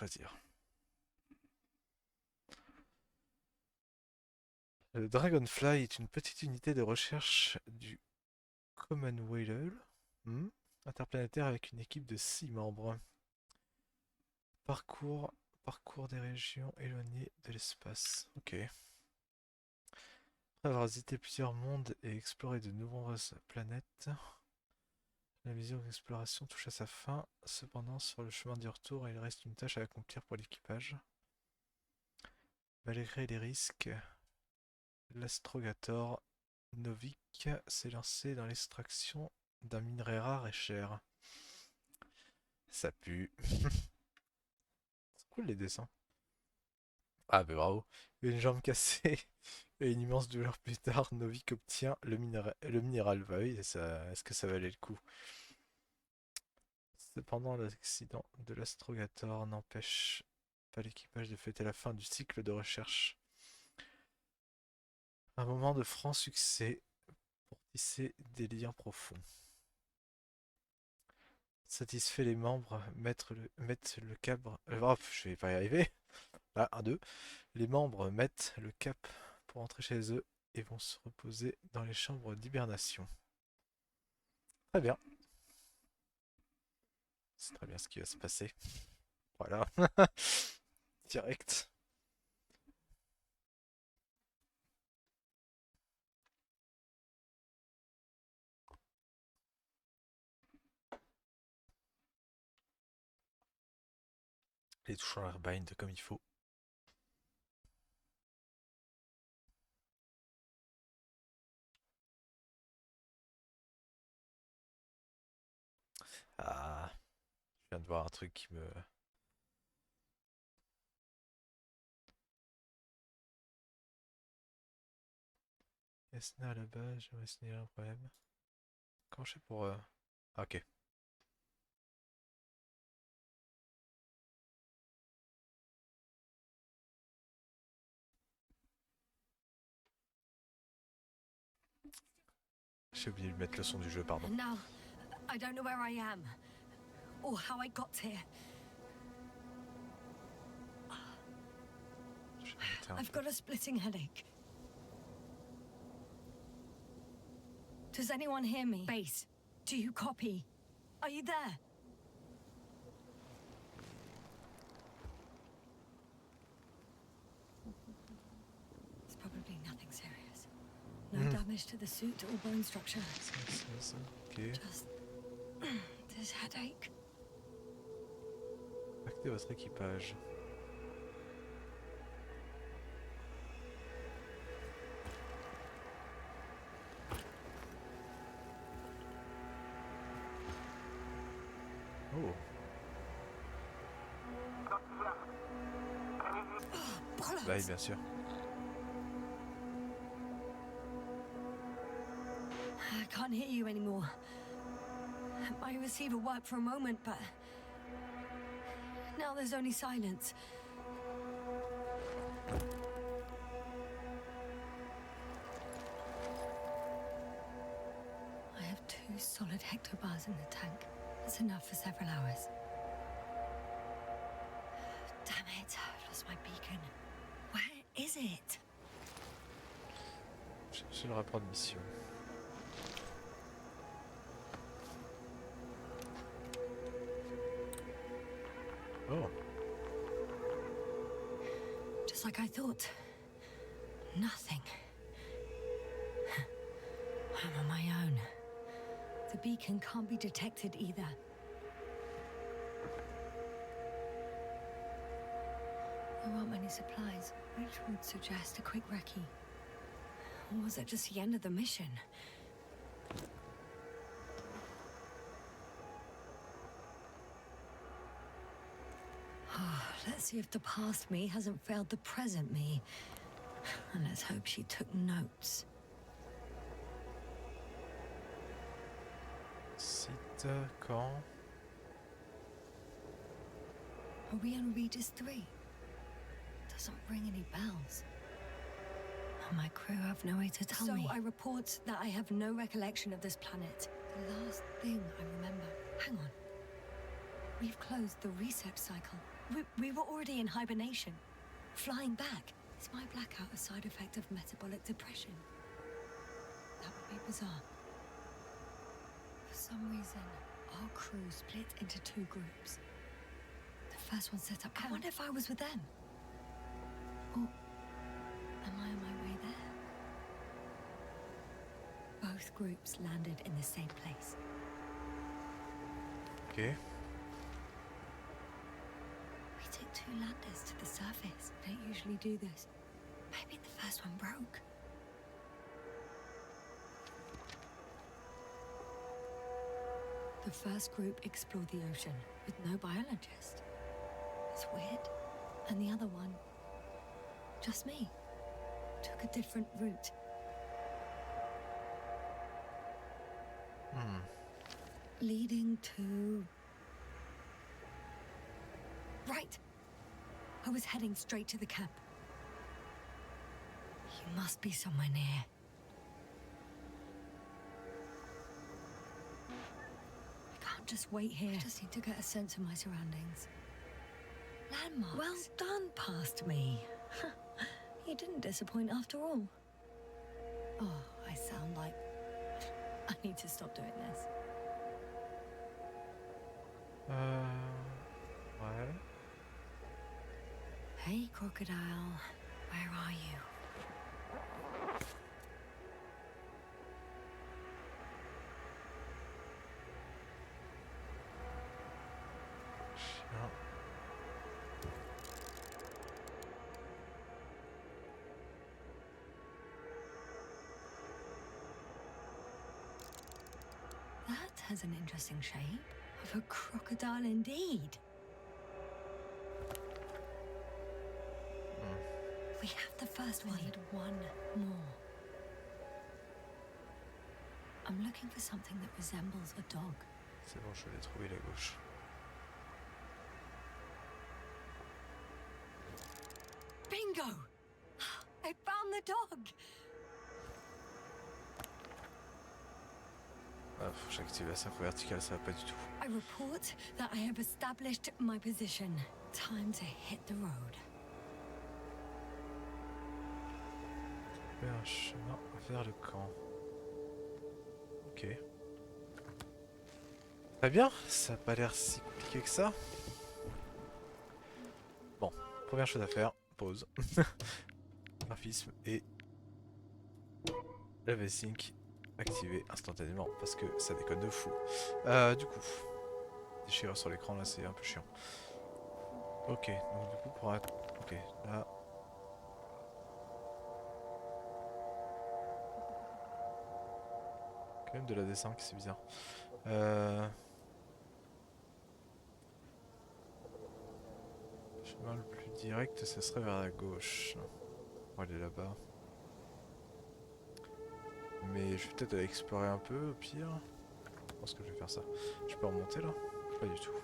choisir. Le Dragonfly est une petite unité de recherche du Commonwealth interplanétaire avec une équipe de 6 membres. Parcours des régions éloignées de l'espace. Ok. Après avoir visité plusieurs mondes et exploré de nombreuses planètes, la mission d'exploration touche à sa fin. Cependant, sur le chemin du retour, il reste une tâche à accomplir pour l'équipage. Malgré les risques, l'astrogator Novik s'est lancé dans l'extraction d'un minerai rare et cher. Ça pue. C'est cool les dessins. Ah bah bravo. Une jambe cassée et une immense douleur plus tard, Novik obtient le minéral. Bah oui, est-ce que ça valait le coup? Cependant, l'accident de l'astrogator n'empêche pas l'équipage de fêter la fin du cycle de recherche. Un moment de franc succès pour tisser des liens profonds. Satisfait, les membres mettent le cap. Je vais pas y arriver. Ah, 1, 2. Les membres mettent le cap pour rentrer chez eux et vont se reposer dans les chambres d'hibernation. Très bien. C'est très bien ce qui va se passer. Voilà. Direct. Les touches en airbind comme il faut. Ah, je viens de voir un truc qui me... Esna là-bas, j'aimerais signaler un problème. Comment je fais pour... Ah, ok. J'ai oublié de mettre le son du jeu, pardon. Now, I don't know where I am, or how I got here. I've got a splitting headache. Does anyone hear me? Base, do you copy? Are you there? It's probably nothing serious. No damage to the suit or bone structure. Ok. Just this headache. Activez votre équipage. Oh. Bah oui, bien sûr. I can't hear you anymore. My receiver worked for a moment, but now there's only silence. I have 2 solid hectobars in the tank. That's enough for several hours. Damn it, I've lost my beacon. Where is it? J'ai le rapport de mission. Oh. Just like I thought. Nothing. I'm on my own. The beacon can't be detected either. There aren't many supplies, which would suggest a quick recce. Or was it just the end of the mission? Let's see if the past me hasn't failed the present me. And let's hope she took notes. Site quand? Are we on Regis 3? Doesn't ring any bells. And my crew have no way to tell me. So I report that I have no recollection of this planet. The last thing I remember... Hang on. We've closed the research cycle. We were already in hibernation. Flying back. Is my blackout a side effect of metabolic depression? That would be bizarre. For some reason, our crew split into 2 groups. The first one set up camp. I wonder if I was with them. Or am I on my way there? Both groups landed in the same place. Okay. We took 2 landers to the surface. We don't usually do this. Maybe the first one broke. The first group explored the ocean with no biologist. It's weird. And the other one, just me, took a different route. Leading to... Right. I was heading straight to the camp. You must be somewhere near. I can't just wait here. I just need to get a sense of my surroundings. Landmarks. Well done, past me. You didn't disappoint after all. Oh, I sound like... I need to stop doing this. Ouais. Hey, crocodile. Where are you? Chien. That has an interesting shape. Of a crocodile indeed. We have the first one. We need one more. I'm looking for something that resembles a dog. C'est bon, je l'ai trouvé la gauche. Bingo! I found the dog! Ah, faut que j'active la synchro verticale, ça va pas du tout. I report that I have established my position. Time to hit the road. Un chemin vers le camp. Ok. Très bien, ça a pas l'air si compliqué que ça. Bon, première chose à faire, pause. Graphisme et level sync activé instantanément parce que ça déconne de fou. Du coup, déchirer sur l'écran là c'est un peu chiant. Ok, donc du coup pour... Ok, là... Quand même de la D5, c'est bizarre. Le chemin le plus direct, ce serait vers la gauche. On va aller là-bas. Mais je vais peut-être aller explorer un peu, au pire. Je pense que je vais faire ça. Je peux remonter là? Pas du tout.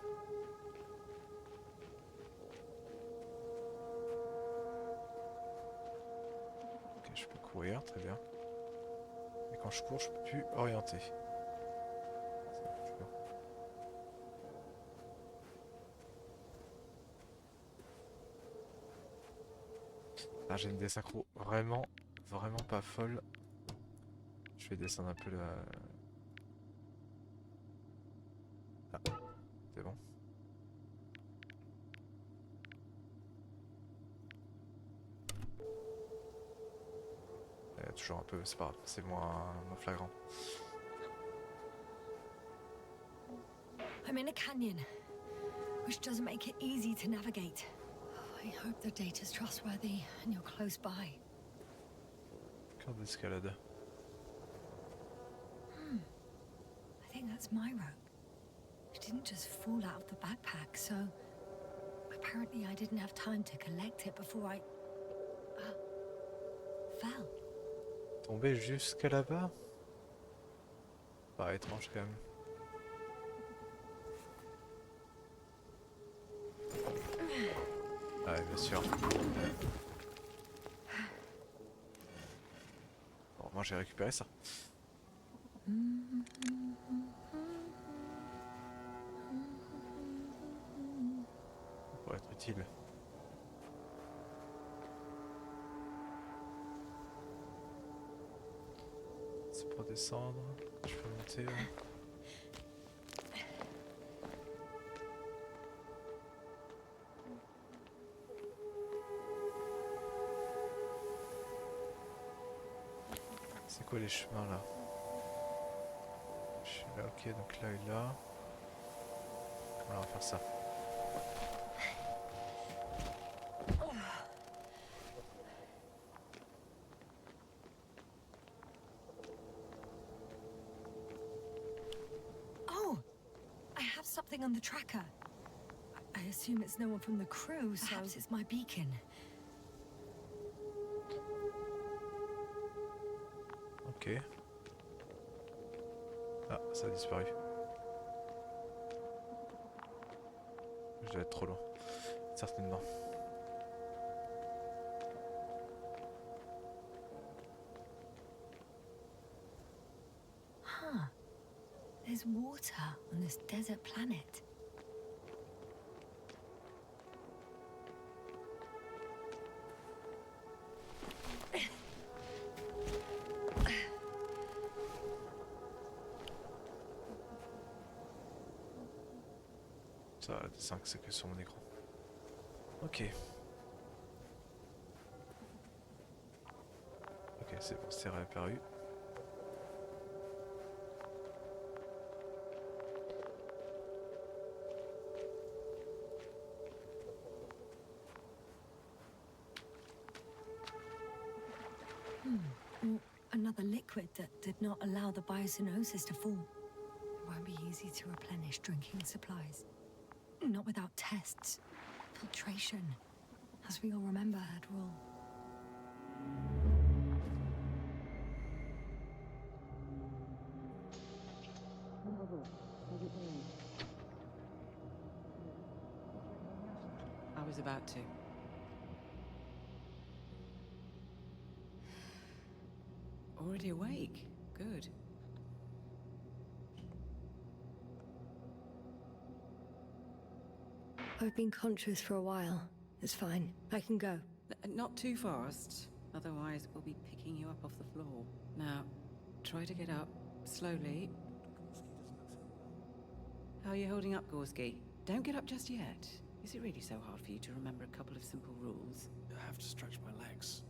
Ok, je peux courir, très bien. Mais quand je cours, je peux plus orienter. Ah, j'ai une désynchro vraiment pas folle. Je vais descendre un peu la... Ah, c'est bon. Toujours un peu, c'est pas grave, c'est moins flagrant. I'm in a canyon, which doesn't make it easy to navigate. I hope the data's trustworthy and you're close by. Corde d'escalade. I think that's my rope. It didn't just fall out of the backpack, so apparently I didn't have time to collect it before I fell. Tomber jusqu'à là-bas? Pas étrange quand même. Ouais, bien sûr. Bon, moi j'ai récupéré ça. On pourrait être utile. C'est pour descendre. Je peux monter là. C'est quoi les chemins là? Je suis là, ok, donc là et là. Voilà, on va faire ça. Oh, I have something on the tracker. I assume it's no one from the crew, so perhaps it's my beacon. Ok. Ah, ça a disparu. Je dois être trop loin. Certainement. Huh. There's water on this desert planet. Ça, le dessin que c'est que sur mon écran. Ok. Ok, c'est bon, c'est réapparu. Another liquid that did not allow the biocenosis to fall. It won't be easy to replenish drinking supplies. Not without tests. Filtration. As we all remember, had rule. I was about to. Already awake? Good. I've been conscious for a while. It's fine. I can go. Not too fast, otherwise we'll be picking you up off the floor. Now, try to get up, slowly. How are you holding up, Gorski? Don't get up just yet. Is it really so hard for you to remember a couple of simple rules? I have to stretch my legs.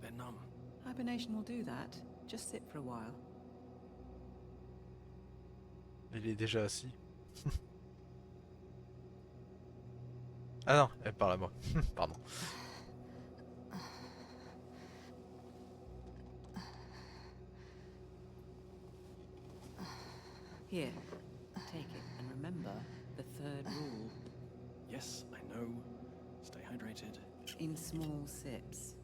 They're numb. Hibernation will do that. Just sit for a while. Il est déjà assis. Ah non, elle parle à moi. Pardon. Here, take it, and remember the third rule. Yes, I know. Stay hydrated. In small sips.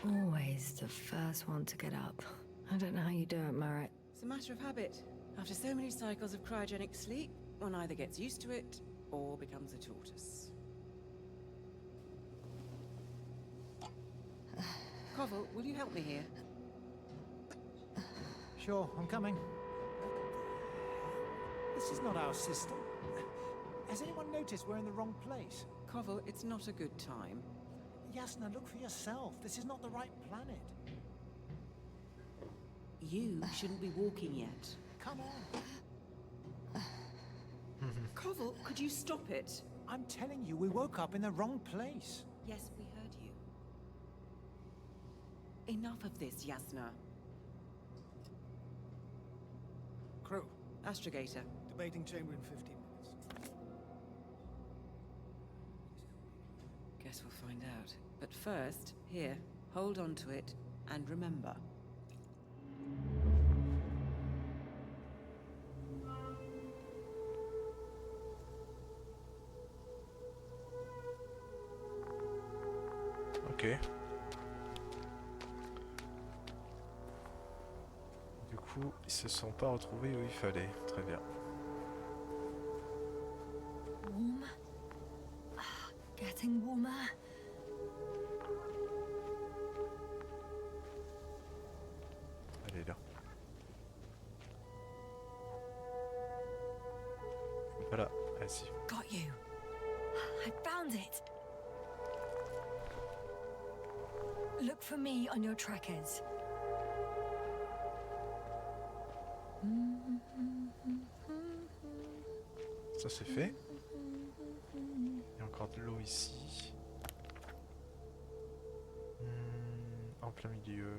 Always the first one to get up. I don't know how you do it, Merritt. It's a matter of habit. After so many cycles of cryogenic sleep, one either gets used to it or becomes a tortoise. Koval, will you help me here? Sure, I'm coming. This is not our system. Has anyone noticed we're in the wrong place? Koval, it's not a good time. Yasna, look for yourself. This is not the right planet. You shouldn't be walking yet. Come on. Koval, could you stop it? I'm telling you, we woke up in the wrong place. Yes, we heard you. Enough of this, Yasna. Crew, Astrogator. debating chamber in 15 minutes. Guess we'll find out. But first, here, hold on to it, and remember. Ok. Du coup, ils se sont pas retrouvés où il fallait. Très bien. Warm? Ah, getting warmer. Elle est là. Vas-y. Got you. I found it. Look for me on your trackers. Ça c'est fait. Il y a encore de l'eau ici. En plein milieu.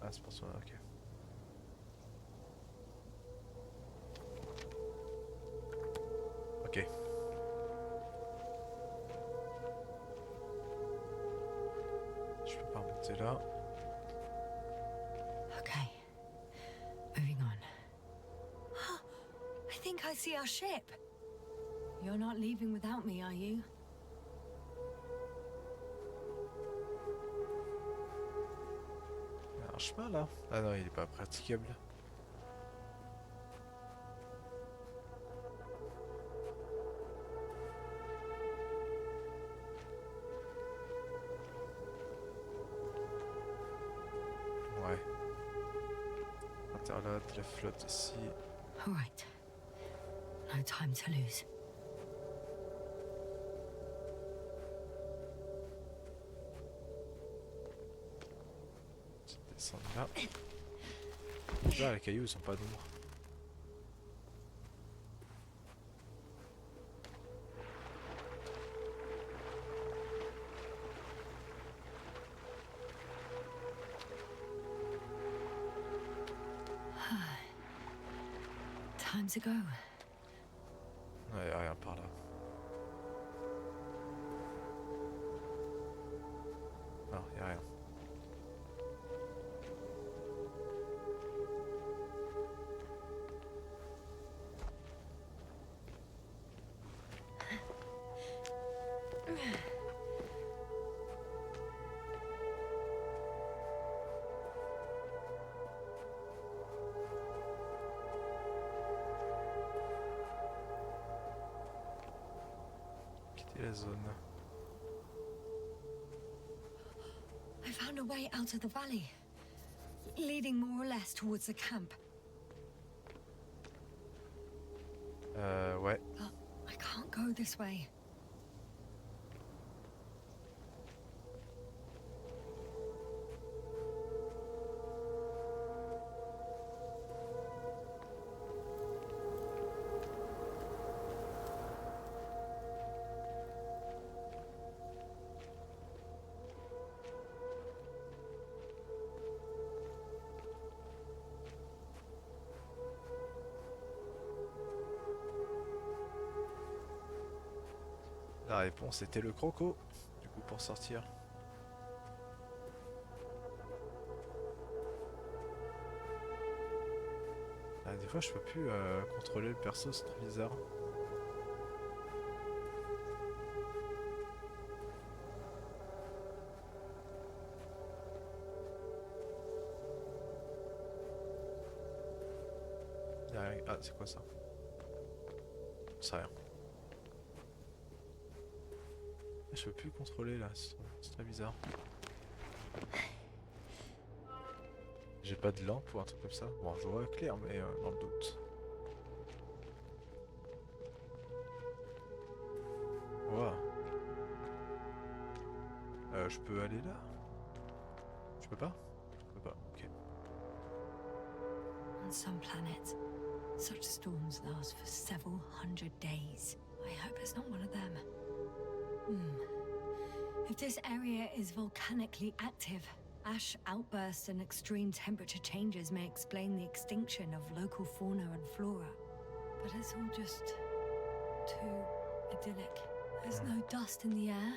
Ah, c'est pour ça, ok. Ok. Je peux pas remonter là. Okay. Moving on. I think I see our ship. You're not leaving without me, are you? Il y a un chemin là. Ah non, il est pas praticable. Ouais. Interlotte, la flotte ici. All right. No time to lose. Descendre là. Là, les cailloux ils sont pas d'ombre. Time to go. Ouais, y a rien par là. Non, y a rien. Quitter la zone. I found a way out of the valley, leading more or less towards the camp. Ouais. But I can't go this way. La réponse était le croco. Du coup, pour sortir. Ah, des fois, je peux plus contrôler le perso, c'est trop bizarre. Y a rien. Ah, c'est quoi ça? C'est rien. Je peux plus contrôler là, c'est très bizarre. J'ai pas de lampe ou un truc comme ça. Bon, je vois clair, mais dans le doute. Wow. Je peux aller là? Je peux pas? Je peux pas, ok. On some planets, such storms last for several hundred days. I hope it's not one of them. If this area is volcanically active, ash outbursts and extreme temperature changes may explain the extinction of local fauna and flora. But it's all just too idyllic. There's no dust in the air.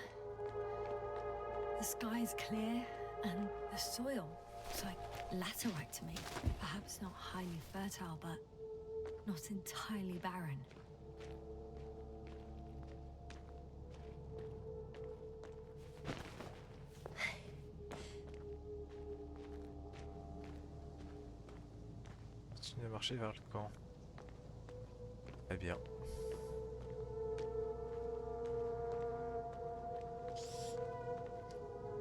The sky's clear, and the soil looks like laterite to me. Perhaps not highly fertile, but not entirely barren. Continuer à marcher vers le camp. Eh bien.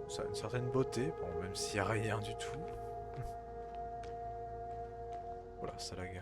Ça a une certaine beauté, bon, même s'il n'y a rien du tout. Voilà, ça lag.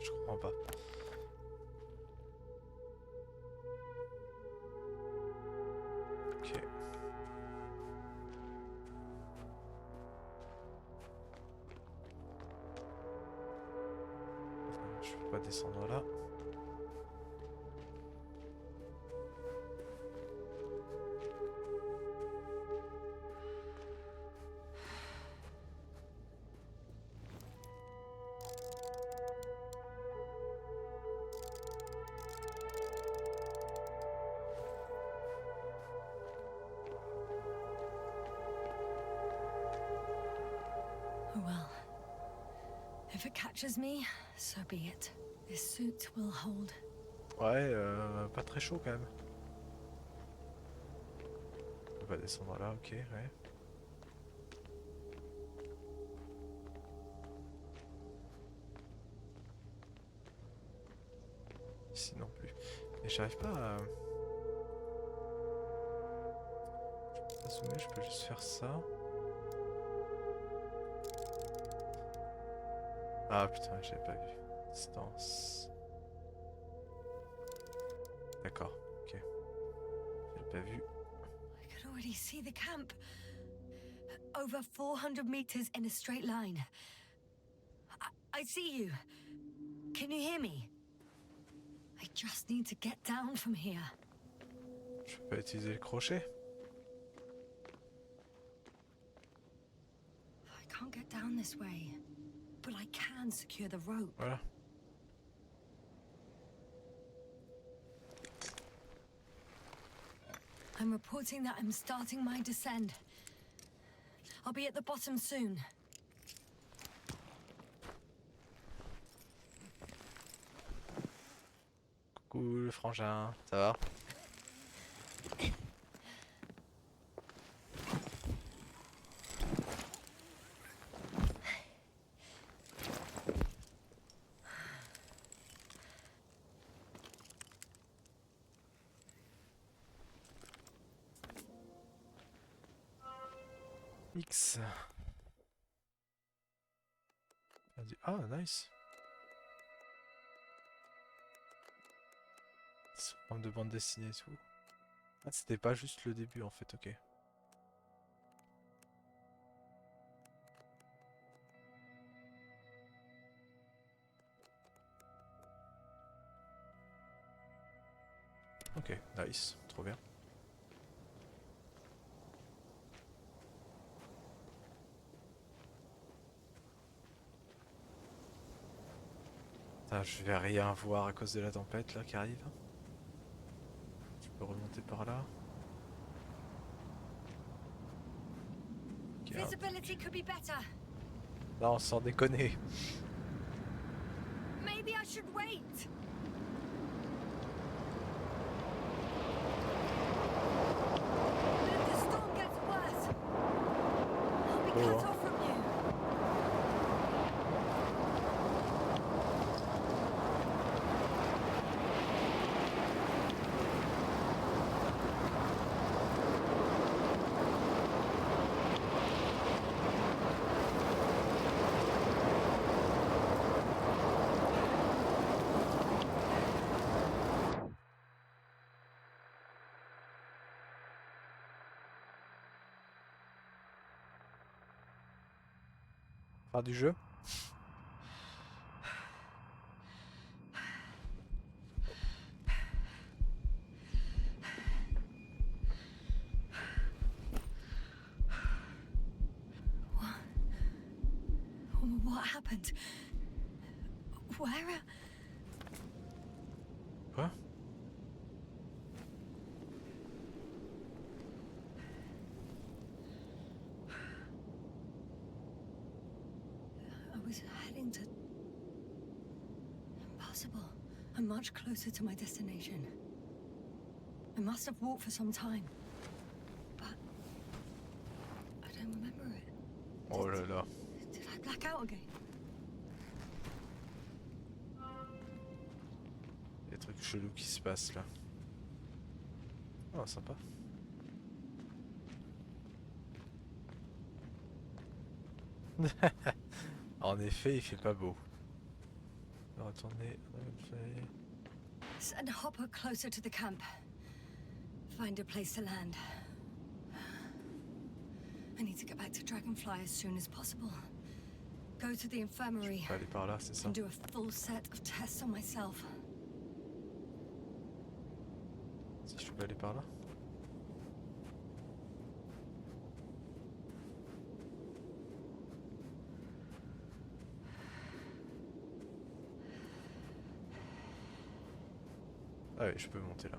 Je comprends pas. Ok. Je peux pas descendre là. Oh well. If it catches me, so be it. This suit will hold. Ouais, pas très chaud quand même. On va descendre là, ok, ouais. Ici non plus. Mais j'arrive pas à... Je peux pas zoomer, je peux juste faire ça. Ah putain, j'avais pas vu. Distance. D'accord, ok. J'avais pas vu. I can already see the camp. Over 400 meters in a straight line. I see you. Can you hear me? I just need to get down from here. Je peux pas utiliser le crochet. I can't get down this way, but I can secure the rope. Voilà. I'm reporting that I'm starting my descent. I'll be at the bottom soon. Coucou le frangin, ça va? X. Ah, nice. C'est une forme de bande dessinée et tout. Ah, c'était pas juste le début en fait, ok. Ok, nice, trop bien. Putain, je vais rien voir à cause de la tempête là qui arrive. Je peux remonter par là. Ok, hop. Visibility could be better. Non, sans déconner. Maybe I should wait. If the storm gets worse, I'll be cut off from you. Fin du jeu. What happened? Where? Quoi? I was heading to... Impossible. I'm much closer to my destination. I must have walked for some time. But... I don't remember it. Oh là là. Did I black out again? Des trucs chelous qui se passent là. Oh, sympa. En effet, il fait pas beau. On va retourner. Send Hopper closer to the camp. Find a place to land. I need to get back to Dragonfly as soon as possible. Go to the infirmary Je peux aller par là, c'est ça? and do a full set of tests on myself. Si je peux aller par là? Ah oui, je peux monter là.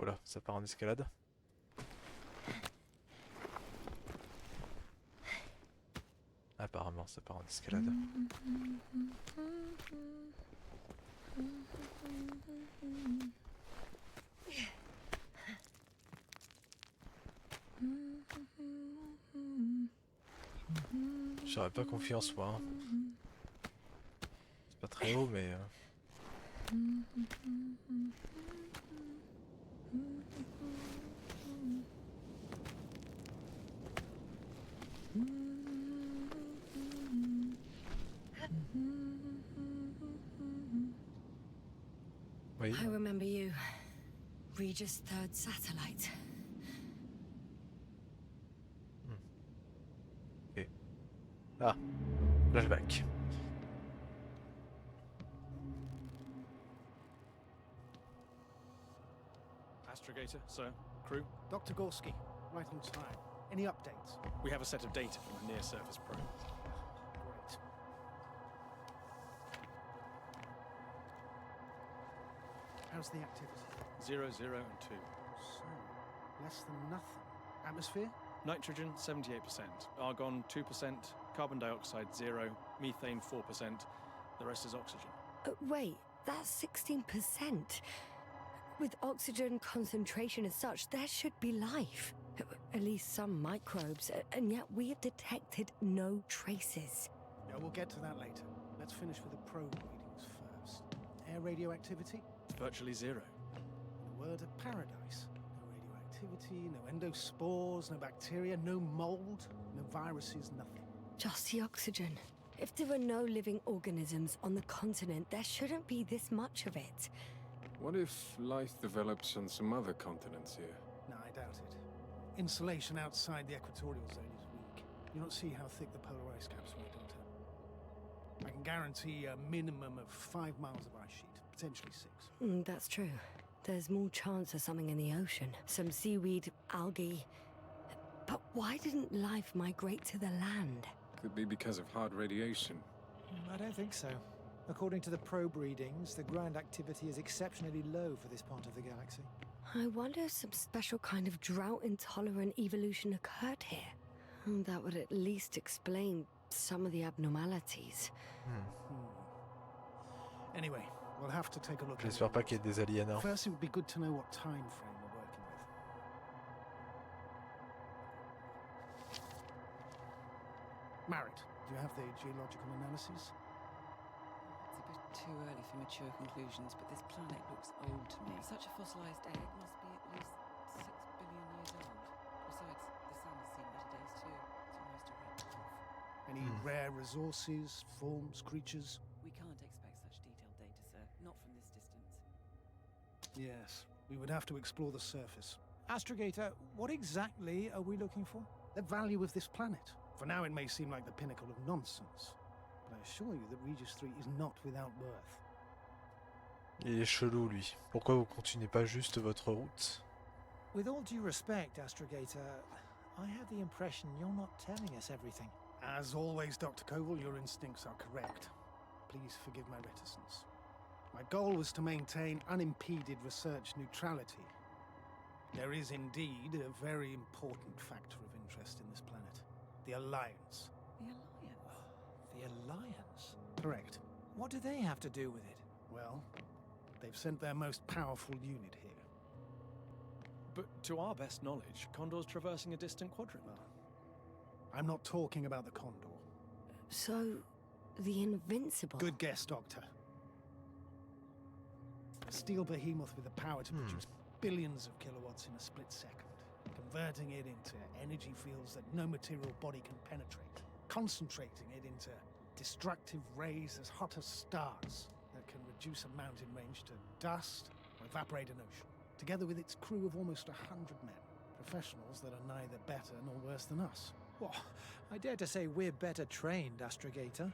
Oh là, ça part en escalade. Apparemment, ça part en escalade. J'aurais pas confiance moi. Hein. C'est pas très haut mais... Oui. I remember you. Regis' third satellite. Ok. Ah, flashback. Astrogator, sir. Crew, Dr. Gorski, right on time. Any updates? we have a set of data from the near-surface probe. Great. How's the activity? 0, 0, and 2. So, less than nothing. Atmosphere? Nitrogen, 78%. Argon, 2%. Carbon dioxide, 0. Methane, 4%. The rest is oxygen. Wait, that's 16%. With oxygen concentration as such, there should be life. At least some microbes, and yet we have detected no traces. Yeah, we'll get to that later. Let's finish with the probe readings first. Air radioactivity? Virtually 0. In a word, a paradise. No radioactivity, no endospores, no bacteria, no mold, no viruses, nothing. Just the oxygen. If there are no living organisms on the continent, there shouldn't be this much of it. What if life develops on some other continents here? No, I doubt it. Insulation outside the equatorial zone is weak. You don't see how thick the polar ice caps are, don't I can guarantee a minimum of 5 miles of ice sheet, potentially 6. That's true. There's more chance of something in the ocean. Some seaweed, algae. But why didn't life migrate to the land? Could be because of hard radiation. I don't think so. According to the probe readings, the ground activity is exceptionally low for this part of the galaxy. I wonder if some special kind of drought-intolerant evolution occurred here. That would at least explain some of the abnormalities. Anyway, we'll have to take a look at J'espère pas qu'il y ait des aliens. Hein. First, it would be good to know what time frame we're working with. Marit, do you have the geological analysis? It's a bit too early for mature conclusions, but this planet looks old to me. Such a fossilized egg must be at least 6 billion years old. Besides, the sun has seen better days too. It's almost a red dwarf. Any rare resources, forms, creatures? We can't expect such detailed Yes, we would have to explore the surface. Astrogator, what exactly are we looking for? The value of this planet. For now, it may seem like the pinnacle of nonsense, but I assure you that Regis 3 is not without worth. Il est chelou, lui. Pourquoi vous continuez pas juste votre route? With all due respect, Astrogator, I have the impression you're not telling us everything. As always, Dr. Koval, your instincts are correct. Please forgive my reticence. My goal was to maintain unimpeded research neutrality. There is indeed a very important factor of interest in this planet. The Alliance. The Alliance? The Alliance? Correct. What do they have to do with it? Well, they've sent their most powerful unit here. But to our best knowledge, Condor's traversing a distant quadrant. Well, I'm not talking about the Condor. So, the Invincible. Good guess, Doctor. A steel behemoth with the power to produce billions of kilowatts in a split second, converting it into energy fields that no material body can penetrate, concentrating it into destructive rays as hot as stars that can reduce a mountain range to dust or evaporate an ocean, together with its crew of almost 100 men, professionals that are neither better nor worse than us. Well, I dare to say we're better trained, Astrogator.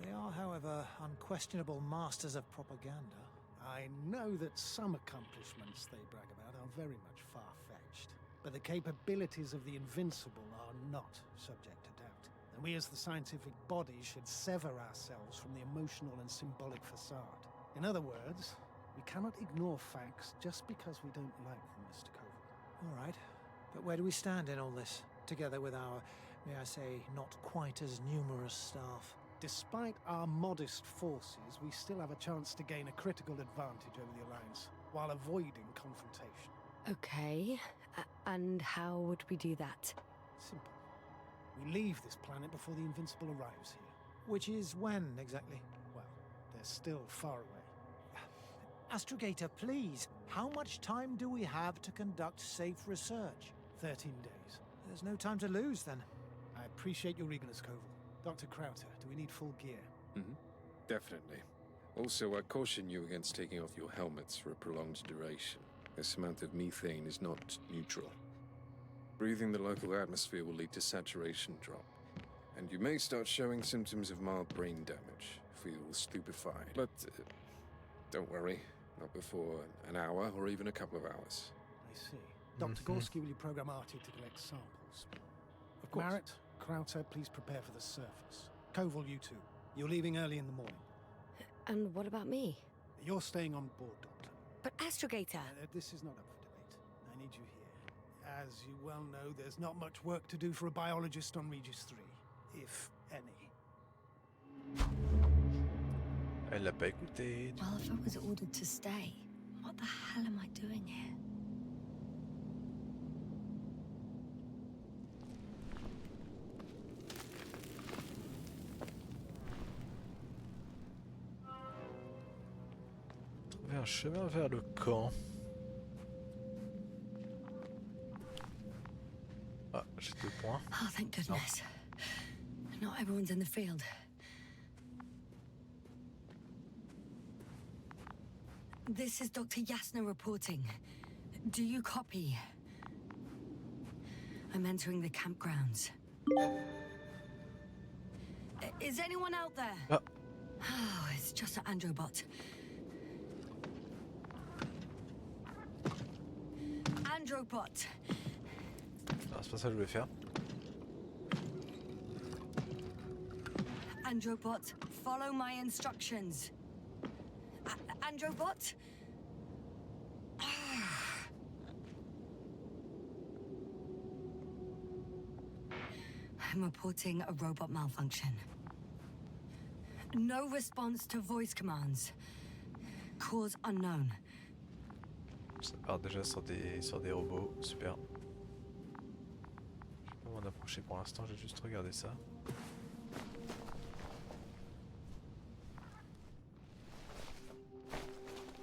They are, however, unquestionable masters of propaganda. I know that some accomplishments they brag about are very much far-fetched, but the capabilities of the Invincible are not subject to doubt. And we as the scientific body should sever ourselves from the emotional and symbolic facade. In other words, we cannot ignore facts just because we don't like them, Mr. Koval. All right, but where do we stand in all this, together with our, may I say, not quite as numerous staff? Despite our modest forces, we still have a chance to gain a critical advantage over the Alliance, while avoiding confrontation. Okay, and how would we do that? Simple. We leave this planet before the Invincible arrives here. Which is when, exactly? Well, they're still far away. Astrogator, please, how much time do we have to conduct safe research? 13 days. There's no time to lose, then. I appreciate your eagerness, Koval. Dr. Crowther, do we need full gear? Definitely. Also, I caution you against taking off your helmets for a prolonged duration. This amount of methane is not neutral. Breathing the local atmosphere will lead to saturation drop, and you may start showing symptoms of mild brain damage, feel stupefied. But don't worry, not before an hour or even a couple of hours. I see. Dr. Gorski, will you program Artie to collect samples? Of course. Marrett, Crowther, please prepare for the surface. Koval, you two. You're leaving early in the morning. And what about me? You're staying on board, Doctor. But Astrogator! This is not up for debate. I need you here. As you well know, there's not much work to do for a biologist on Regis 3, if any. Elle l'a pas écouté. Well, if I was ordered to stay, what the hell am I doing here? Trouver un chemin vers le camp. Ah, j'ai 2 points. Oh, thank goodness. Not everyone's in the field. This is Dr. Yasna reporting. Do you copy? I'm entering the campgrounds. Is anyone out there? Ah. Oh, it's just an Androbot. Androbot. Ah, c'est pas ça que je voulais faire. Androbot, follow my instructions. Androbot? I'm reporting a robot malfunction. No response to voice commands. Cause unknown. Ça part déjà sur des robots, super. Je vais pas m'en approcher pour l'instant, je vais juste regarder ça.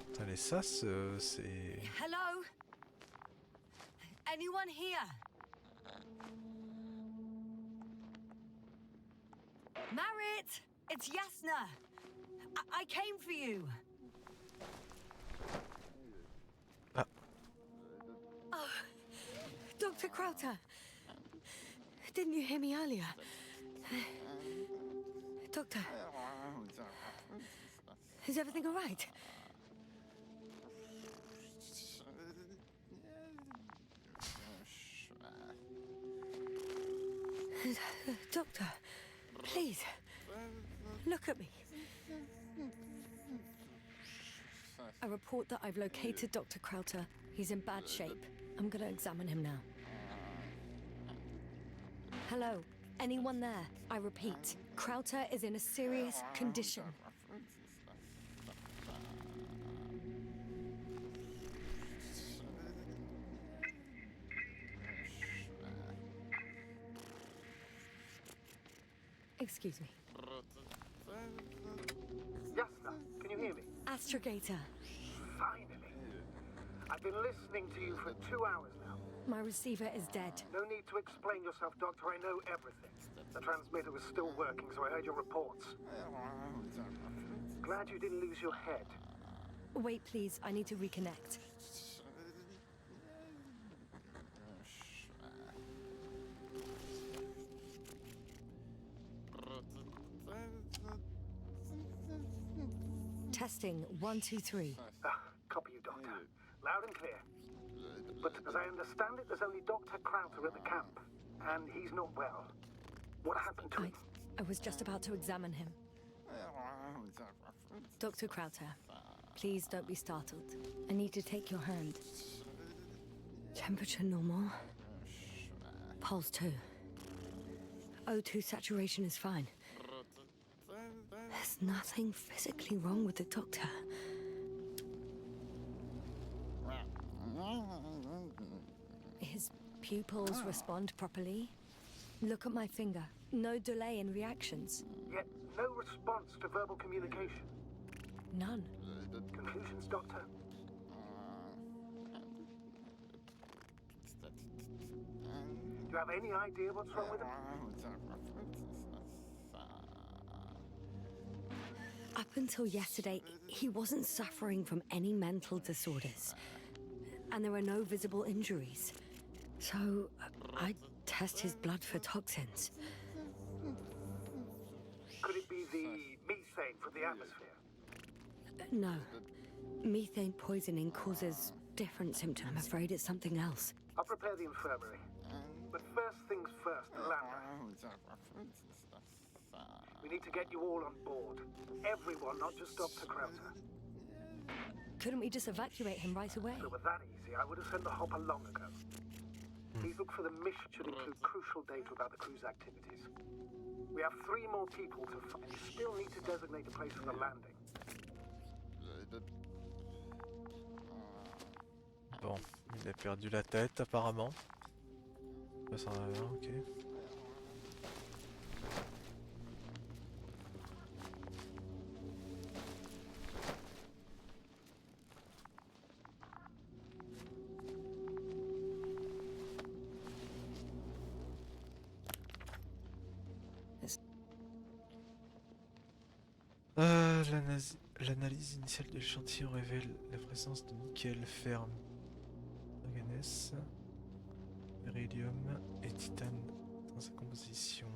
Putain, les sas, c'est... Hello? Anyone here? Marit! It's Yasna! I came for you! Crowther! Didn't you hear me earlier? Doctor, is everything all right? Doctor, please, look at me. I report that I've located Dr. Crowther. He's in bad shape. I'm gonna examine him now. Hello? Anyone there? I repeat, Crowther is in a serious condition. Excuse me. Yes, sir. Can you hear me? Astrogator. Finally. I've been listening to you for 2 hours now. My receiver is dead. No need to explain yourself, Doctor. I know everything. The transmitter was still working, so I heard your reports. Glad you didn't lose your head. Wait, please. I need to reconnect. Testing 1, 2, 3. Copy you, Doctor. Loud and clear. But as I understand it, there's only Dr. Crowther at the camp, and he's not well. What happened to him? I was just about to examine him. Dr. Crowther, please don't be startled. I need to take your hand. Temperature normal. Pulse 2. O2 saturation is fine. There's nothing physically wrong with the doctor. His pupils respond properly. Look at my finger. No delay in reactions. Yet no response to verbal communication. None. Conclusions, Doctor? Do you have any idea what's wrong with him? Up until yesterday, he wasn't suffering from any mental disorders. And there are no visible injuries. So, I'd test his blood for toxins. Could it be the methane from the atmosphere? No. Methane poisoning causes different symptoms. I'm afraid it's something else. I'll prepare the infirmary. But first things first, the lander. We need to get you all on board. Everyone, not just Dr. Crowther. Couldn't we just evacuate him right away? If it were that easy, I would have sent the hopper long ago. Please look for the mission should include crucial data about the crew's activities. We have 3 more people to find. You still need to designate a place for the landing. Bon, il a perdu la tête apparemment. Ça sert à rien, ok. L'analyse initiale de l'échantillon révèle la présence de nickel, fer, manganèse, beryllium et titane dans sa composition.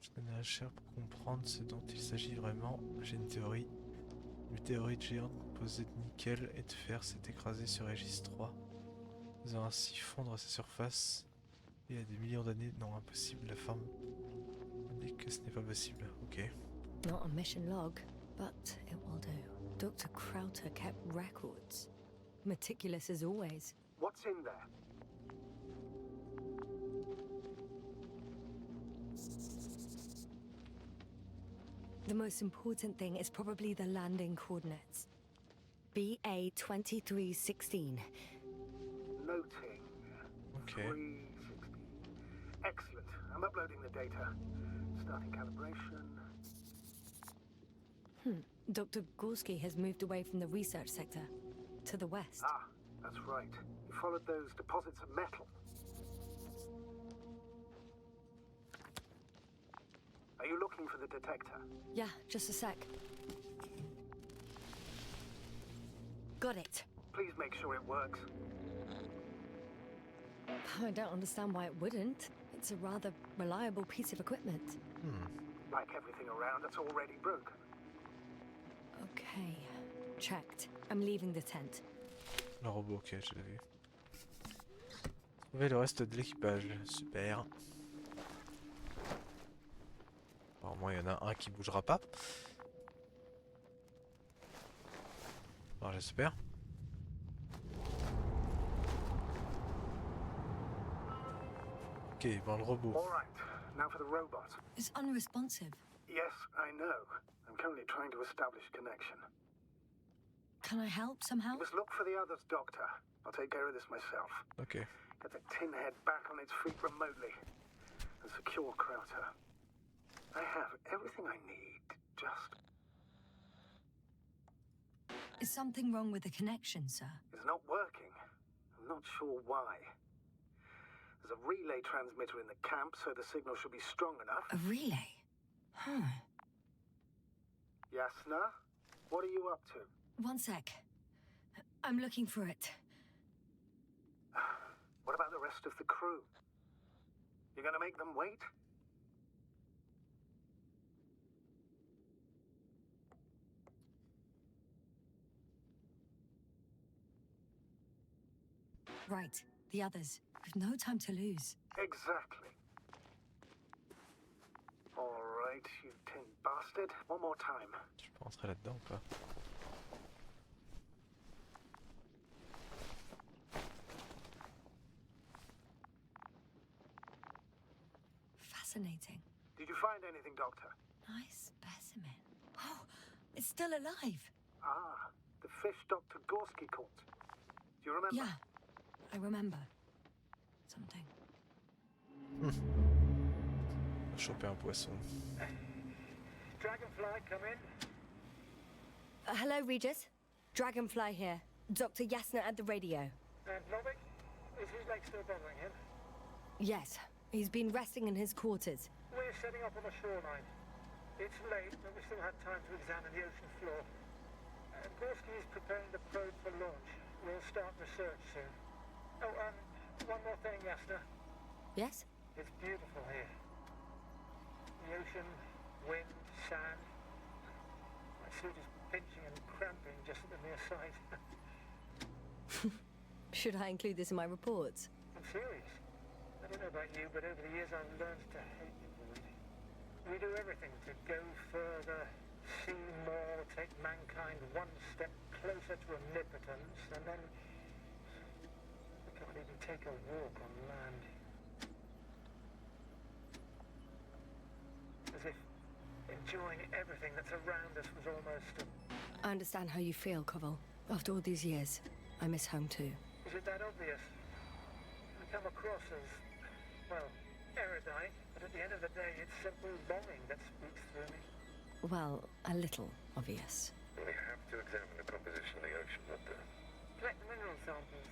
Je connais la chair pour comprendre ce dont il s'agit vraiment. J'ai une théorie. Une météorite géante composée de nickel et de fer s'est écrasée sur Régis 3, faisant ainsi fondre à sa surface. Il y a des millions d'années, non impossible, la forme indique que ce n'est pas possible. Ok. Not a mission log, but it will do. Dr. Crowther kept records. Meticulous as always. What's in there? The most important thing is probably the landing coordinates. BA 2316. Noting. Okay. 360. Excellent. I'm uploading the data. Starting calibration. Dr. Gorski has moved away from the research sector to the west. Ah, that's right. You followed those deposits of metal. Are you looking for the detector? Yeah, just a sec. Got it. Please make sure it works. I don't understand why it wouldn't. It's a rather reliable piece of equipment. Like everything around, it's already broken. Okay, checked. I'm leaving the tent. Le robot, ok, je l'ai vu. Trouver le reste de l'équipage, super. Bon, au moins, il y en a un qui bougera pas. Bon, j'espère. Ok, bon, le robot. All right, now for the robot. It's unresponsive. Yes, I know. I'm currently trying to establish a connection. Can I help somehow? You must look for the others, Doctor. I'll take care of this myself. Ok. Get the tin head back on its feet remotely. And secure Krauter. I have everything I need. Just... Is something wrong with the connection, sir? It's not working. I'm not sure why. There's a relay transmitter in the camp, so the signal should be strong enough. A relay? Huh. Yasna, what are you up to? One sec. I'm looking for it. What about the rest of the crew? You're gonna make them wait? Right, the others. We've no time to lose. Exactly. All right, you tin bastard. One more time. Je peux rentrer là-dedans ou pas? Fascinating. Did you find anything, Doctor? Nice specimen. Oh, it's still alive. Ah, the fish Dr. Gorski caught. Do you remember? Yeah, I remember. Something. Choper un poisson. Dragonfly, come in. Hello, Regis. Dragonfly here. Dr. Yasna at the radio. And Novik? Is his leg still bothering him? Yes, he's been resting in his quarters. We're setting up on the shoreline. It's late, but we still have time to examine the ocean floor. Gorski is preparing the probe for launch. We'll start research soon. Oh, one more thing, Yasna. Yes? It's beautiful here. The ocean, wind, sand. My suit is pinching and cramping just at the mere sight. Should I include this in my reports? I'm serious. I don't know about you, but over the years I've learned to hate the void. We do everything to go further, see more, take mankind one step closer to omnipotence, and then we can't even take a walk on land. As if enjoying everything that's around us was almost a... I understand how you feel, Koval. After all these years, I miss home too. Is it that obvious? I come across as, well, erudite, but at the end of the day, it's simple longing that speaks through me. Well, a little obvious. We have to examine the composition of the ocean, not the... Collect mineral samples.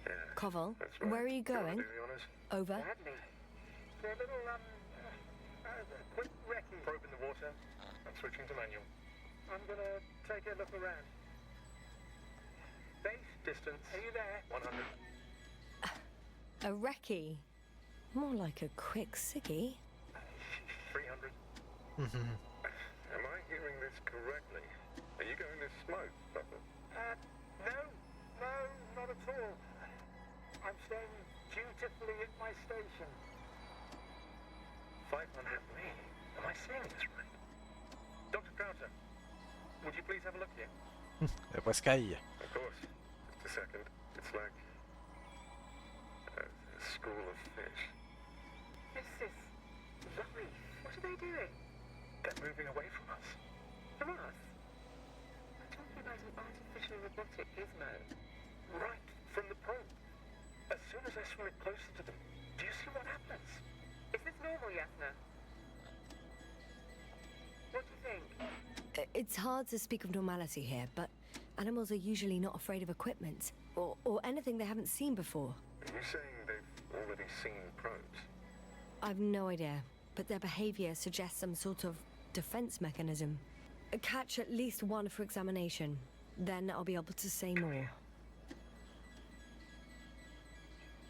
Yeah, Koval, that's right. where are you Do wanna going? do the honours? Over. Badly. For a little, quick recce. Probe in the water. I'm switching to manual. I'm gonna take a look around. Base, Distance. are you there? 100. A recce. More like a quick ciggy. 300. Am I hearing this correctly? Are you going to smoke, Papa? No, not at all. I'm staying dutifully at my station. 500. Me? Am I seeing this right? Dr. Crowther, would you please have a look here? La poiscaille. Of course. Just a second. It's like a school of fish. This is lovely. What are they doing? They're moving away from us. From us? I'm talking about an artificial robotic gizmo. Right from the probe. As soon as I swim it closer to them, do you see what happens? Is this normal, Yasna? What do you think? It's hard to speak of normality here, but animals are usually not afraid of equipment or anything they haven't seen before. Are you saying they've already seen probes? I've no idea, but their behavior suggests some sort of defense mechanism. Catch at least one for examination. Then I'll be able to say more.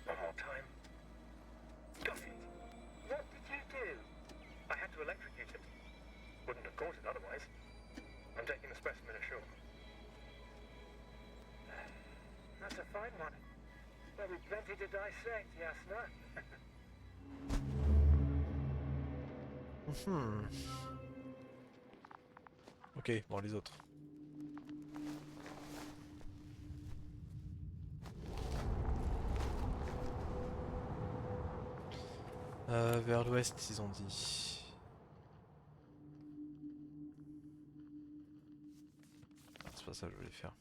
One more time. dissect, Yasna. Mhm. Ok, bon les autres. Vers l'ouest, ils ont dit. Ah, c'est pas ça que je voulais faire.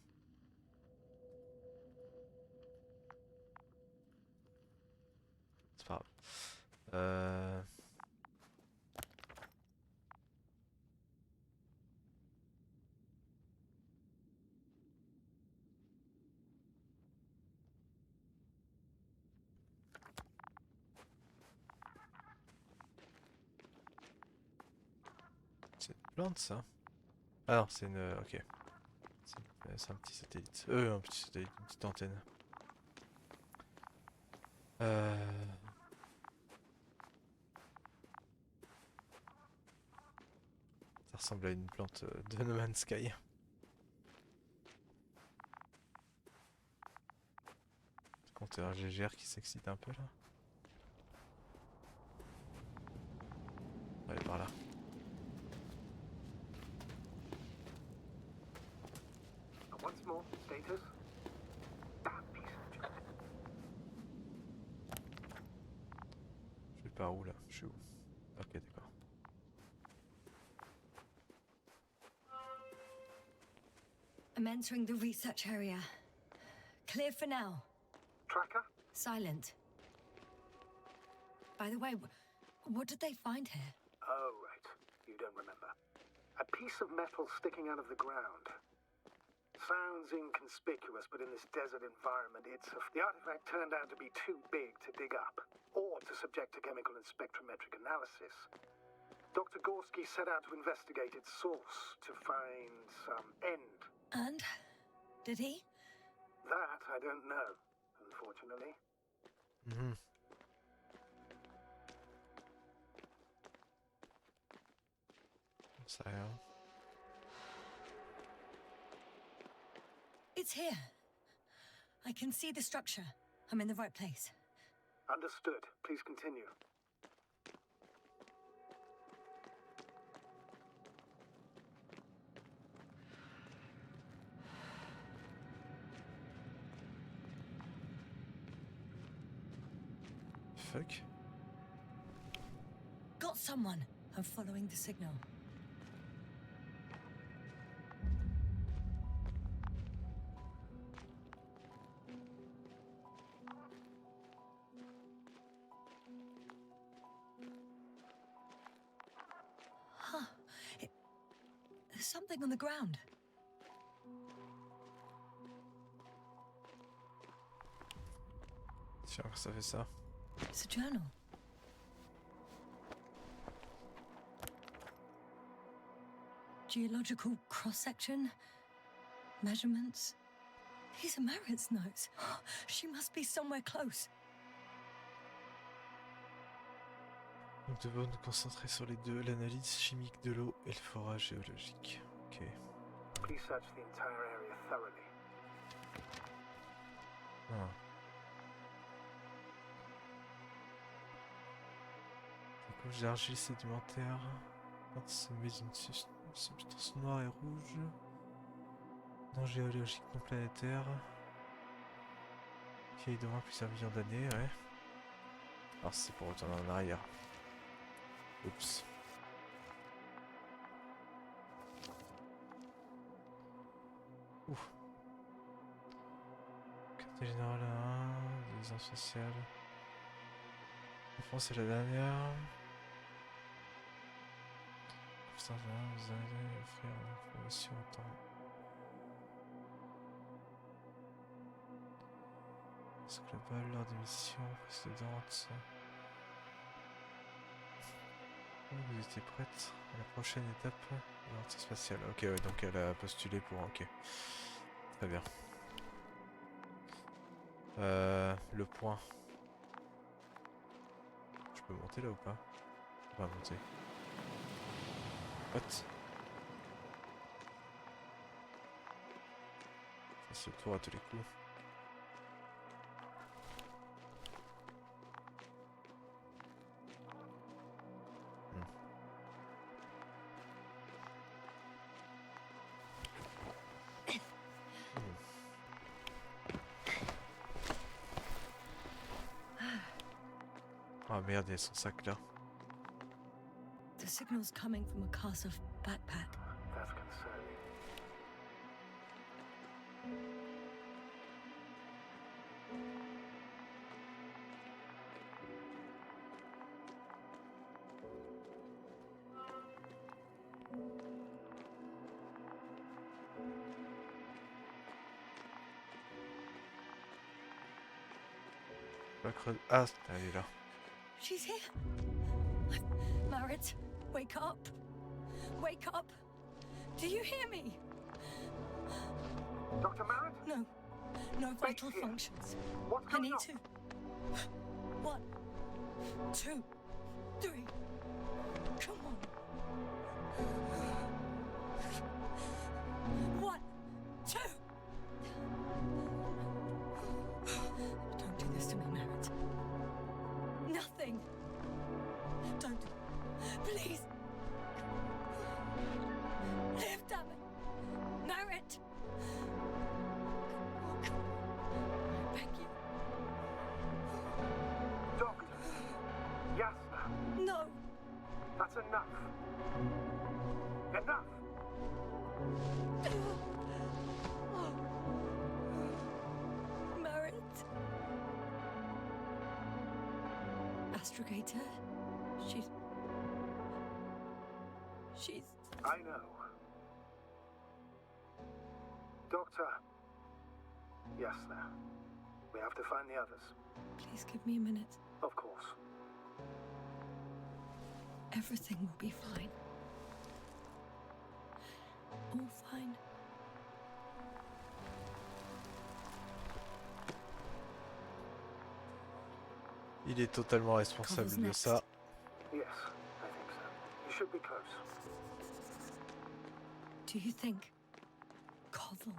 C'est pas grave. C'est une plante ça? Ah non, c'est une. Ok. C'est un petit satellite. Un petit satellite, une petite antenne. Euh... Ça ressemble à une plante de No Man's Sky. Compteur GGR qui s'excite un peu là. Allez par là. Once more, status. That piece of junk. Je vais par où là? Je suis où? Ok, d'accord. I'm entering the research area. Clear for now. Tracker? Silent. By the way, what did they find here? Oh, right. You don't remember. A piece of metal sticking out of the ground. Sounds inconspicuous, but in this desert environment, the artifact turned out to be too big to dig up, or to subject to chemical and spectrometric analysis. Dr. Gorski set out to investigate its source, to find some end. And? Did he? That I don't know, unfortunately. Mhm. Ça rien. It's here. I can see the structure. I'm in the right place. Understood. Please continue. Fuck. Got someone. I'm following the signal. Huh. There's something on the ground. Tiens, ça fait ça. It's a journal. Geological cross-section. Measurements. These are Marit's notes. She must be somewhere close. Nous devons nous concentrer sur les deux, l'analyse chimique de l'eau et le forage géologique. Ok. Please search the entire area thoroughly. Ah. Des couches d'argile sédimentaire. Quand se met une substance noire et rouge. Non géologique non planétaire. Vieille de moins plusieurs millions d'années, ouais. Alors c'est pour retourner en arrière. Oups. Ouf. Quartier général 1, des sociales. La France est la dernière. Putain, vous allez offrir l'information en temps. C'est global lors des missions précédentes. Vous étiez prête à la prochaine étape de l'aventure spatiale. Ok, ouais, donc elle a postulé pour. Ok. Très bien. Le point. Je peux monter là ou pas? Je peux pas monter. What? Je fasse le tour à tous les coups. Ah merde, il y a son sac là. The signal's coming from a cast of backpack. That's concerning. Ah, elle est là. She's here. Marit, wake up. Wake up. Do you hear me? Dr. Merritt? No. No vital here. functions. What's I going need on? to. 1, 2, 3. Come on. 1, 2. Don't do this to me, Merritt. Nothing. Don't. Please. Live, damn it. Merritt. Oh, come on. I beg you. Doctor. Yasna. No. That's enough. Enough. Merritt. Astrogator. She's. I know. Doctor. Yasna. We have to find the others. Please give me a minute. Of course. Everything will be fine. All fine. Il est totalement responsable Cover's de next. ça. Yes, I think so. You should be close. Do you think? Koval.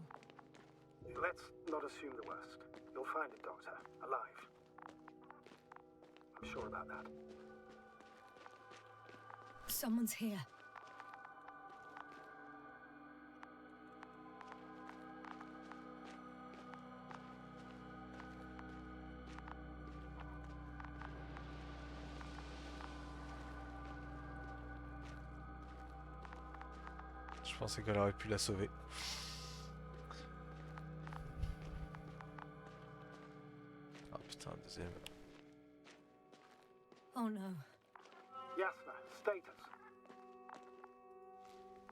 Let's not assume the worst. You'll find it, Doctor. Alive. I'm sure about that. Someone's here. Je pensais qu'elle aurait pu la sauver. Ah putain, deuxième. Oh no. Yasna, status.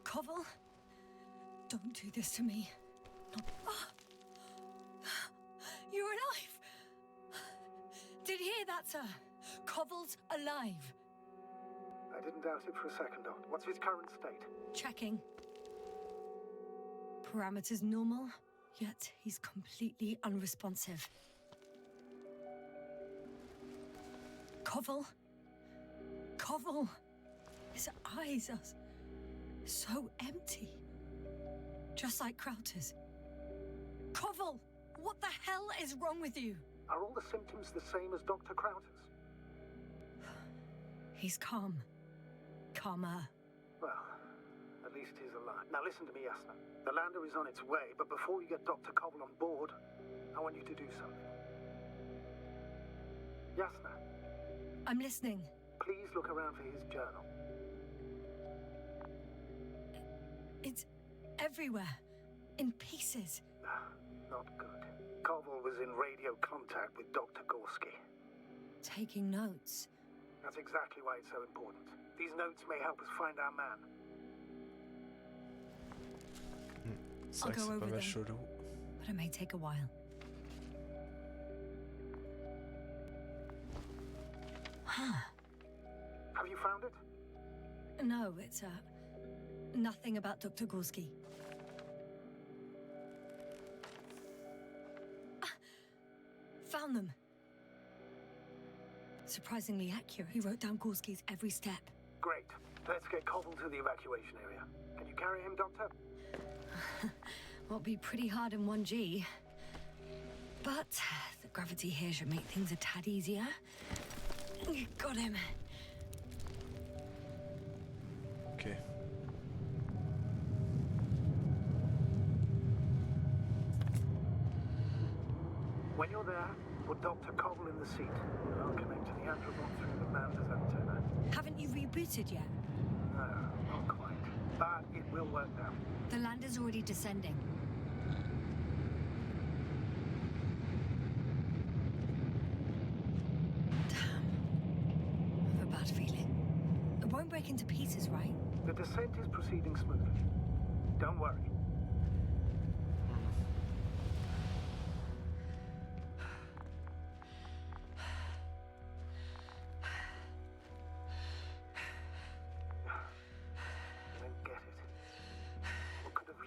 Koval? Don't do this to me. Not... You're alive! Did you hear that, sir? Koval's alive. I didn't doubt it for a second, Doctor. What's his current state? Checking. Parameters normal, yet he's completely unresponsive. Koval? Koval! His eyes are so empty. Just like Krauter's. Koval! What the hell is wrong with you? Are all the symptoms the same as Dr. Krauter's? He's calm. Calmer. Well, at least he's alive. Now listen to me, Yasna. The lander is on its way, but before you get Dr. Koval on board, I want you to do something. Yasna, I'm listening. please look around for his journal. It's everywhere. In pieces. Not good. Koval was in radio contact with Dr. Gorski. Taking notes. That's exactly why it's so important. These notes may help us find our man. C'est I'll vrai que go c'est pas over mal them. chelou. But it may take a while. Huh. Have you found it? No, it's nothing about Dr. Gorski. Found them. Surprisingly accurate. He wrote down Gorski's every step. Great. Let's get Koval to the evacuation area. Can you carry him, Doctor? Will be pretty hard in 1G. But the gravity here should make things a tad easier. Got him. Ok. When you're there, Put Dr. Cobble in the seat. I'll connect to the Androbot through the Lander's antenna. Haven't you rebooted yet? No, not quite. But it will work now. The lander's already descending. Damn. I have a bad feeling. It won't break into pieces, right? The descent is proceeding smoothly. Don't worry.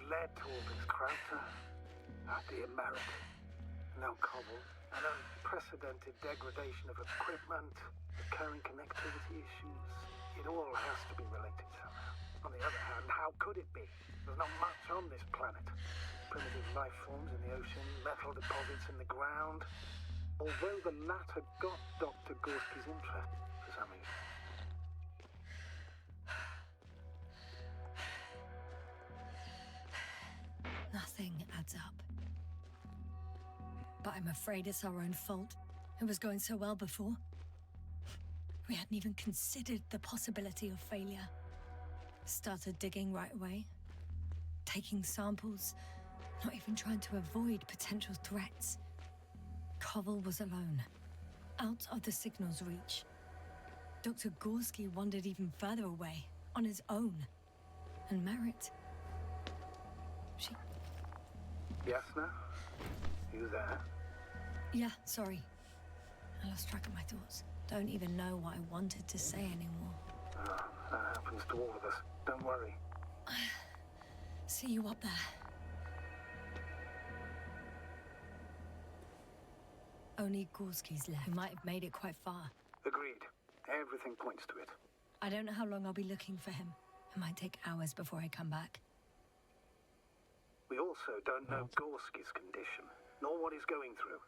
Led to all this, Crowther? Dear Merritt. No Cobble. An unprecedented degradation of equipment, recurring connectivity issues. It all has to be related somehow. On the other hand, how could it be? There's not much on this planet. Primitive life forms in the ocean, metal deposits in the ground. Although the latter got Dr. Gorski's interest for some reason. Nothing adds up. But I'm afraid it's our own fault. It was going so well before. We hadn't even considered the possibility of failure. Started digging right away. Taking samples. Not even trying to avoid potential threats. Cobble was alone. Out of the signal's reach. Dr. Gorski wandered even further away. On his own. And Merritt... She... Yes, now? You there? Yeah, sorry. I lost track of my thoughts. Don't even know what I wanted to say anymore. Oh, that happens to all of us. Don't worry. See you up there. Only Gorski's left. We might have made it quite far. Agreed. Everything points to it. I don't know how long I'll be looking for him. It might take hours before I come back. We also don't know Gorski's condition, nor what he's going through.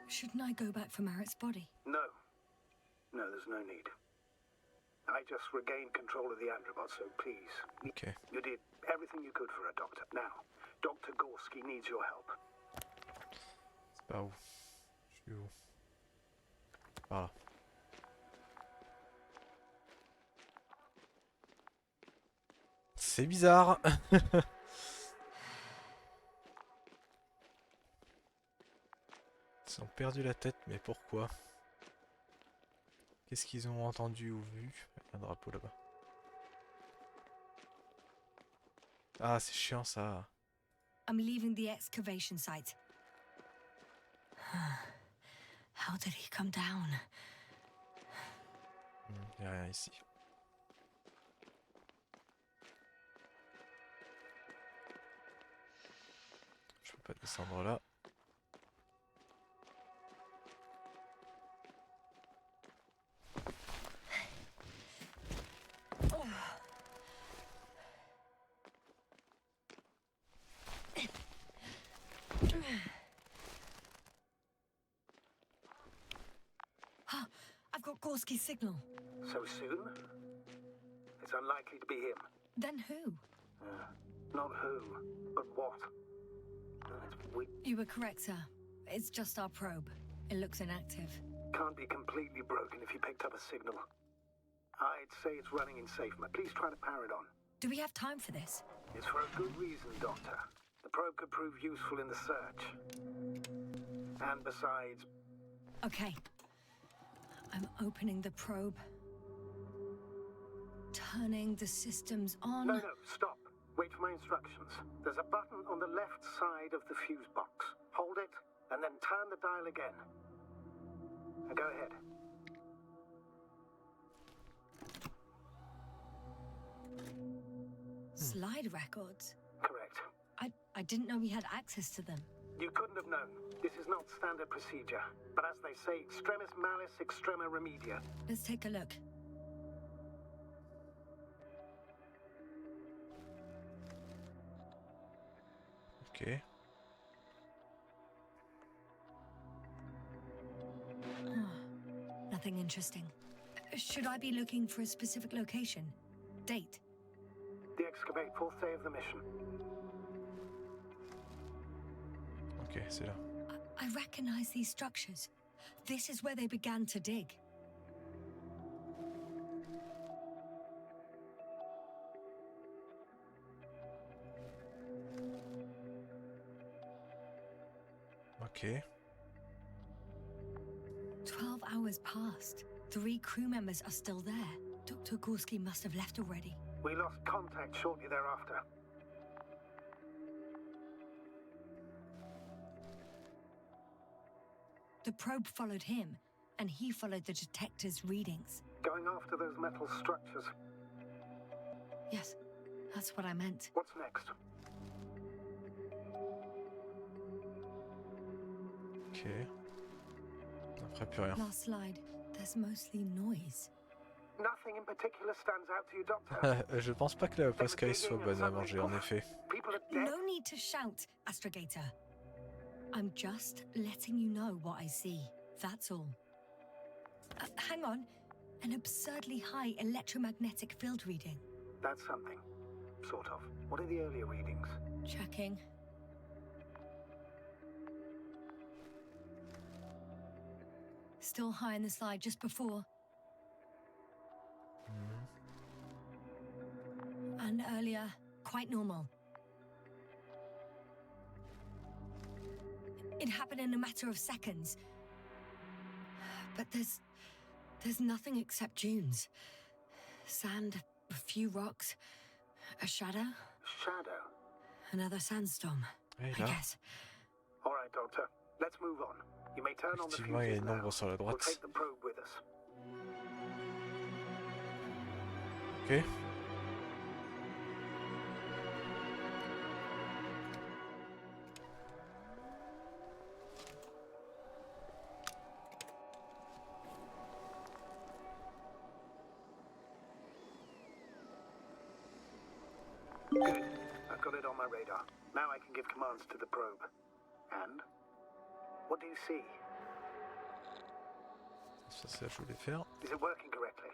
Shouldn't I go back for Merritt's body? No. No, there's no need. I just regained control of the Androbot, so please. Okay. You did everything you could for her, Doctor. Now, Dr. Gorski needs your help. C'est pas où. Je suis où? Voilà. C'est bizarre. Ils ont perdu la tête, mais pourquoi? Qu'est-ce qu'ils ont entendu ou vu? Un drapeau là-bas. Ah, c'est chiant ça. I'm leaving the excavation site. How did he come down? Y a rien ici. Je peux pas descendre là. I've got Gorski's signal. So soon? It's unlikely to be him. Then who? Not who, but what. You were correct, sir. It's just our probe. It looks inactive. Can't be completely broken if you picked up a signal. I'd say it's running in safe mode. Please try to power it on. Do we have time for this? It's for a good reason, Doctor. The probe could prove useful in the search. And besides... Okay. I'm opening the probe. Turning the systems on. No, stop. Wait for my instructions. There's a button on the left side of the fuse box. Hold it, and then turn the dial again. Now go ahead. Slide records? Correct. I didn't know we had access to them. You couldn't have known. This is not standard procedure. But as they say, extremis malis, extrema remedia. Let's take a look. Okay. Nothing interesting. Should I be looking for a specific location? Date? The excavate, fourth day of the mission. Ok, c'est là. I recognize these structures. This is where they began to dig. Ok. 12 hours passed. 3 crew members are still there. Dr. Gorski must have left already. We lost contact shortly thereafter. The probe followed him, and he followed the detector's readings. Going after those metal structures. Yes, that's what I meant. What's next? Ok. Après, plus rien. Last slide. There's mostly noise. Nothing in particular stands out to you, Doctor. Je pense pas que la Pascaille soit bonne à manger, en effet. People are dead. No need to shout, Astrogator. I'm just letting you know what I see. That's all. Hang on. An absurdly high electromagnetic field reading. That's something. Sort of. What are the earlier readings? Checking. Still high in the slide just before. And earlier, quite normal. It happened in a matter of seconds. But there's nothing except dunes. Sand, a few rocks, a shadow, Shadow. another sandstorm, Et I là, guess. All right, Doctor. Let's move on. You may turn on the effectivement, il y a fuses une now. ombre sur la We'll droite. take the probe with us. Ok. Good. I've got it on my radar. Now I can give commands to the probe. And? What do you see? Ça, c'est ça que je voulais faire. Is it working correctly?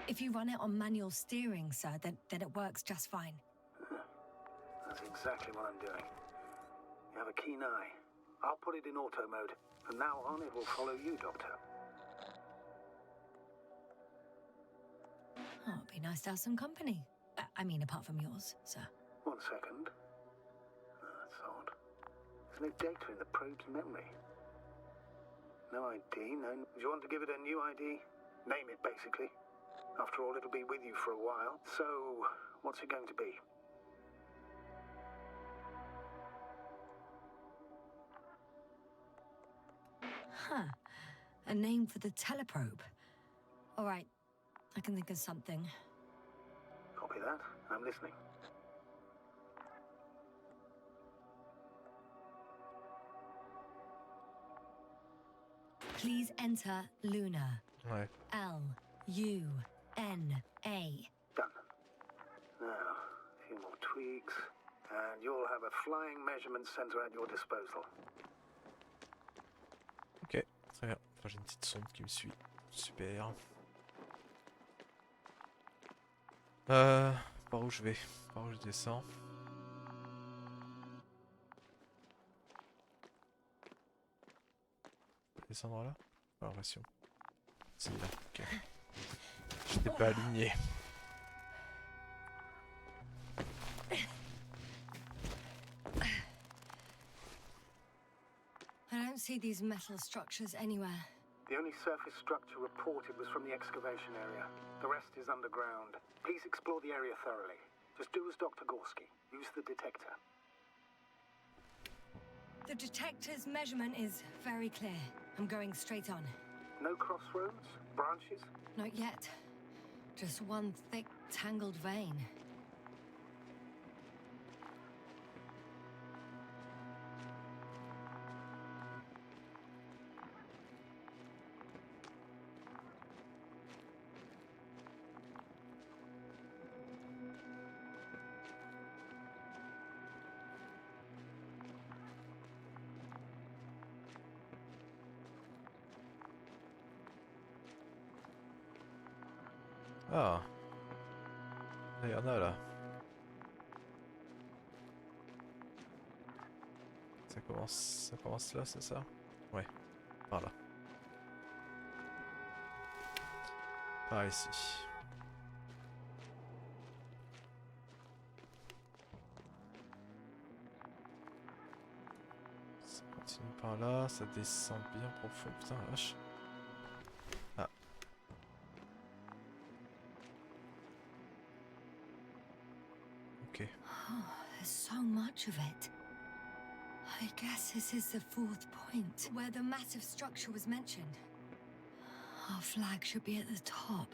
If you run it on manual steering, sir, then it works just fine. That's exactly what I'm doing. You have a keen eye. I'll put it in auto mode. From now on, it will follow you, Doctor. Oh, it'd be nice to have some company. I mean, apart from yours, sir. 1 second. That's odd. There's no data in the probe's memory. No ID, no... Do you want to give it a new ID? Name it, basically. After all, it'll be with you for a while. So, what's it going to be? Huh. A name for the teleprobe. All right, I can think of something. Copy that. I'm listening. Please enter Luna. Ouais. L-U-N-A. Done. Now, a few more tweaks, and you'll have a flying measurement center at your disposal. Ok, très bien. Enfin, j'ai une petite sonde qui me suit. Super. Par où je vais? Par où je descends? Je peux descendre là? Pas l'impression. C'est là, ok. J'étais pas aligné. I don't see these metal structures anywhere. The only surface structure reported was from the excavation area. The rest is underground. Please explore the area thoroughly. Just do as Dr. Gorski. Use the detector. The detector's measurement is very clear. I'm going straight on. No crossroads? Branches? Not yet. Just one thick, tangled vein. Ah. Il y en a là. Ça commence là, c'est ça? Ouais, par là. Par ici. Ça continue par là, ça descend bien profond. Putain, la vache. Ah. Ok. Oh, there's so much of it. I guess this is the fourth point, where the massive structure was mentioned. Our flag should be at the top.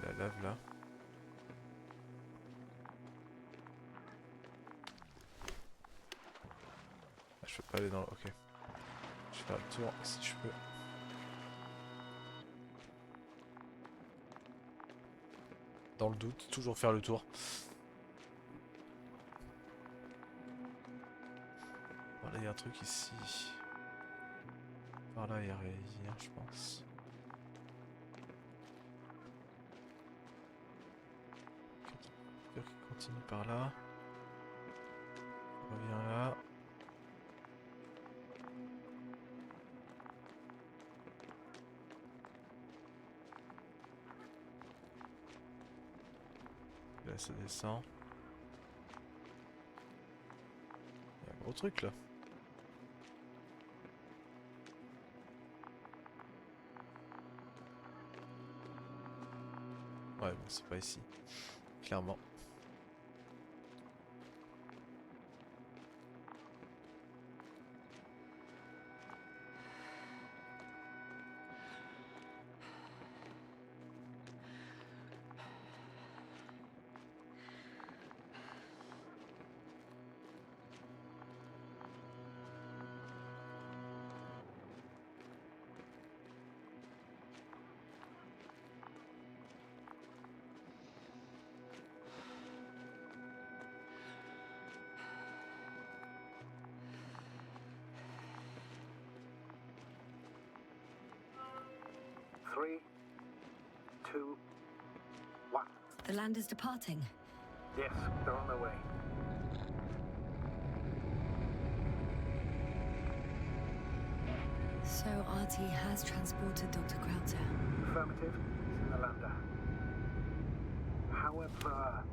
La lave là. Ah, je peux pas aller dans le... Ok. Je vais faire le tour si je peux. Dans le doute, toujours faire le tour. Voilà, il y a un truc ici. Par là, il y a rien, je pense. J'espère qu'il continue par là. On revient là. Là, ça descend. Il y a un gros truc là. Ouais, bon, c'est pas ici. Clairement. Three, two, one. The land is departing. Yes, they're on their way. So RT has transported Dr. Krauter. Affirmative. He's in the lander. However,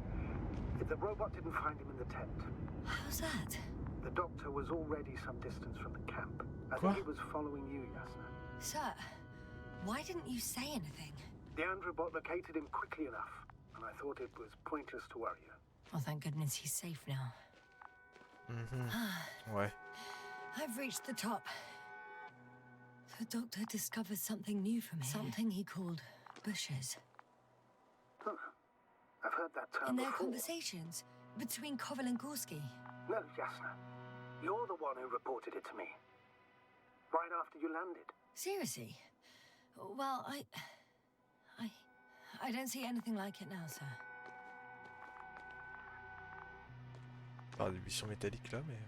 the robot didn't find him in the tent. How's that? The doctor was already some distance from the camp. I Quoi? think he was following you, Yasna. Sir, why didn't you say anything? The Androbot located him quickly enough, and I thought it was pointless to worry you. Oh, thank goodness he's safe now. Ouais. I've reached the top. The doctor discovered something new for me. Something he called bushes. Huh. I've heard that term In their before. conversations between Koval and Gorski. No, Yasna. You're the one who reported it to me. Right after you landed. Seriously? Well, I don't see anything like it now, sir. Par des buissons métalliques là, mais...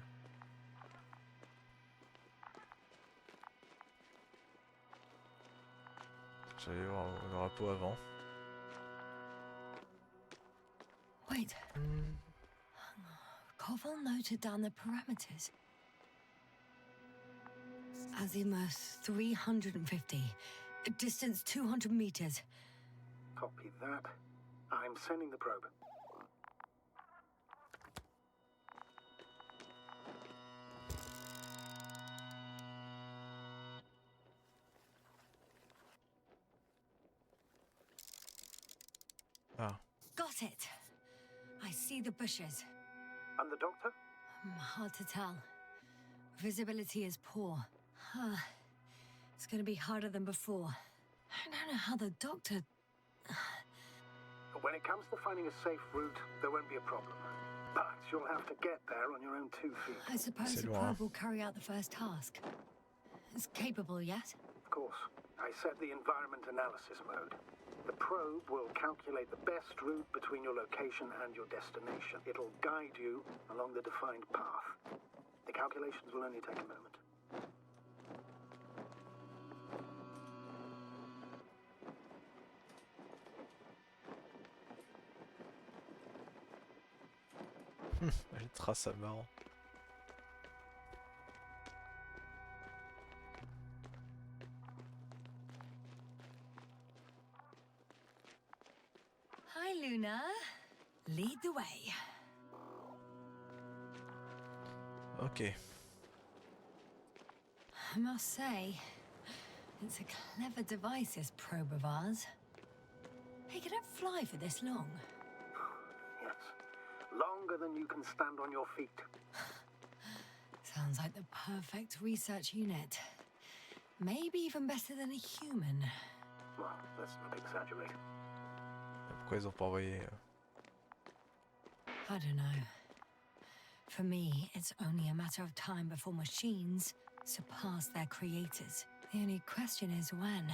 J'allais voir le rapport avant. Wait. Koval noted down the parameters. Azimuth 350. Distance 200 meters. Copy that. I'm sending the probe. Ah. Got it. I see the bushes. And the doctor? Hard to tell. Visibility is poor. It's gonna be harder than before. I don't know how the doctor... When it comes to finding a safe route, there won't be a problem. But you'll have to get there on your own 2 feet. I suppose C'est the loin. probe will carry out the first task. It's capable yet? Of course, I set the environment analysis mode. The probe will calculate the best route between your location and your destination. It'll guide you along the defined path. The calculations will only take a moment. Les traces à marrant. Hi, Luna. Lead the way. Ok. I must say, it's a clever device, this probe of ours. Hey, can it fly for this long? Yes. Longer than you can stand on your feet. Sounds like the perfect research unit. Maybe even better than a human. Well, let's not exaggerate. Pourquoi ils ont pas envoyé I don't know. For me, it's only a matter of time before machines surpass their creators. The only question is when.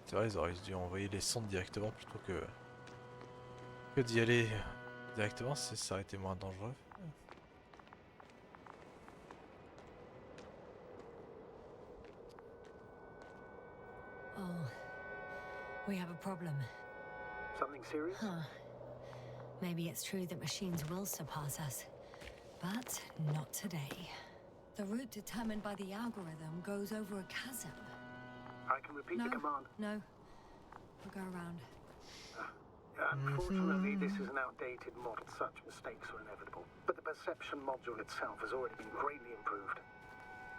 C'est vrai, ils auraient dû envoyer les sondes directement plutôt que d'y aller directement, ça aurait été moins dangereux. Oh, we have a problem. Something serious? Huh. Maybe it's true that machines will surpass us, but not today. The route determined by the algorithm goes over a chasm. I can repeat the command. No. We'll go around. Unfortunately, this is an outdated model. Such mistakes are inevitable. But the perception module itself has already been greatly improved.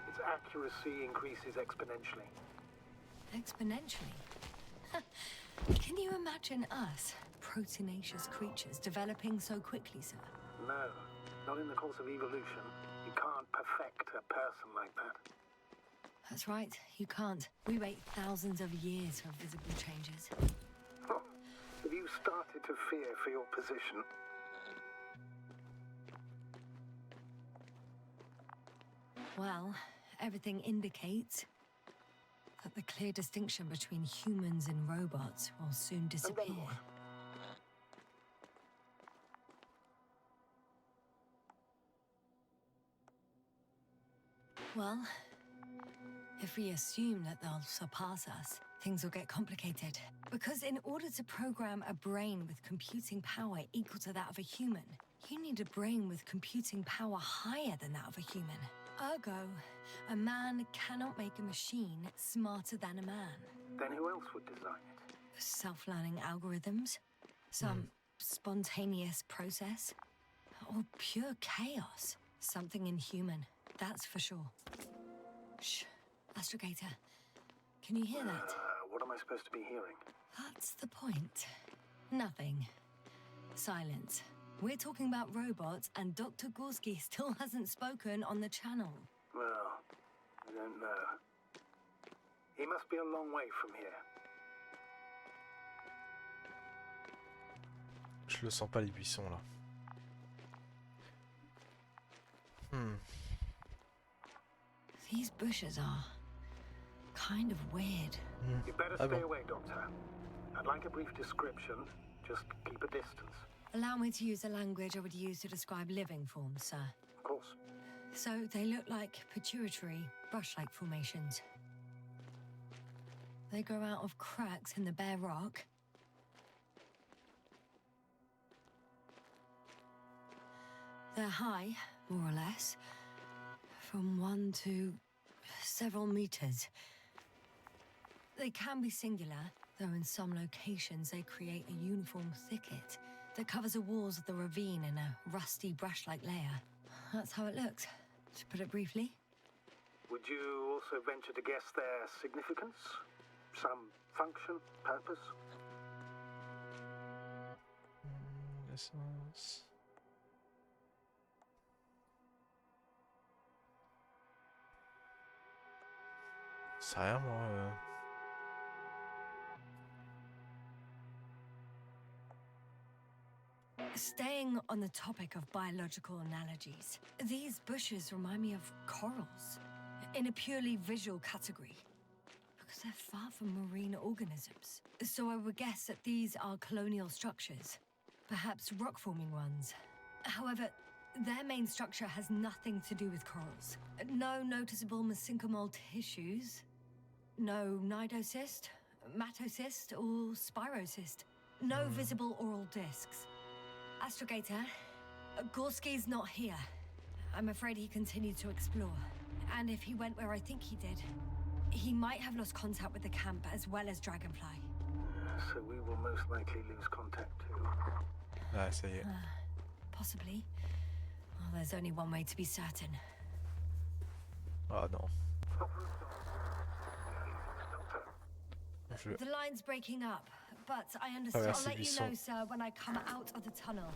Its accuracy increases exponentially. Exponentially? Can you imagine us, proteinaceous creatures, developing so quickly, sir? No, not in the course of evolution. You can't perfect a person like that. That's right, you can't. We wait thousands of years for visible changes. Oh, have you started to fear for your position? Well, everything indicates that the clear distinction between humans and robots will soon disappear. what? Well, if we assume that they'll surpass us, things will get complicated. Because in order to program a brain with computing power equal to that of a human, you need a brain with computing power higher than that of a human. Ergo, a man cannot make a machine smarter than a man. Then who else would design it? Self-learning algorithms? Some spontaneous process? Or pure chaos? Something inhuman, that's for sure. Shh, Astrogator. Can you hear that? What am I supposed to be hearing? That's the point. Nothing. Silence. We're talking about robots, and Dr. Gorski still hasn't spoken on the channel. Well, I don't know. He must be a long way from here. Je le sens pas les buissons là. These bushes are kind of weird. You better Ah stay bon. away, Doctor. I'd like a brief description. Just keep a distance. Allow me to use the language I would use to describe living forms, sir. Of course. So they look like pituitary, brush-like formations. They grow out of cracks in the bare rock. They're high, more or less, from 1 to several meters. They can be singular, though in some locations they create a uniform thicket that covers the walls of the ravine in a rusty brush-like layer. That's how it looks, to put it briefly. Would you also venture to guess their significance? Some function, purpose? Essence. C'est rien moi. Staying on the topic of biological analogies, these bushes remind me of corals, in a purely visual category, because they're far from marine organisms. So I would guess that these are colonial structures, perhaps rock-forming ones. However, their main structure has nothing to do with corals. No noticeable mesenchymal tissues, no nidocyst, matocyst, or spirocyst. No visible oral discs. Astrogator, Gorski's not here. I'm afraid he continued to explore. And if he went where I think he did, he might have lost contact with the camp as well as Dragonfly. So we will most likely lose contact too. Ah, ça y est. Possibly. Well, there's only one way to be certain. Ah non. Je... The line's breaking up, but I understand. I'll Traverser let you buisson. know, sir, when I come out of the tunnel.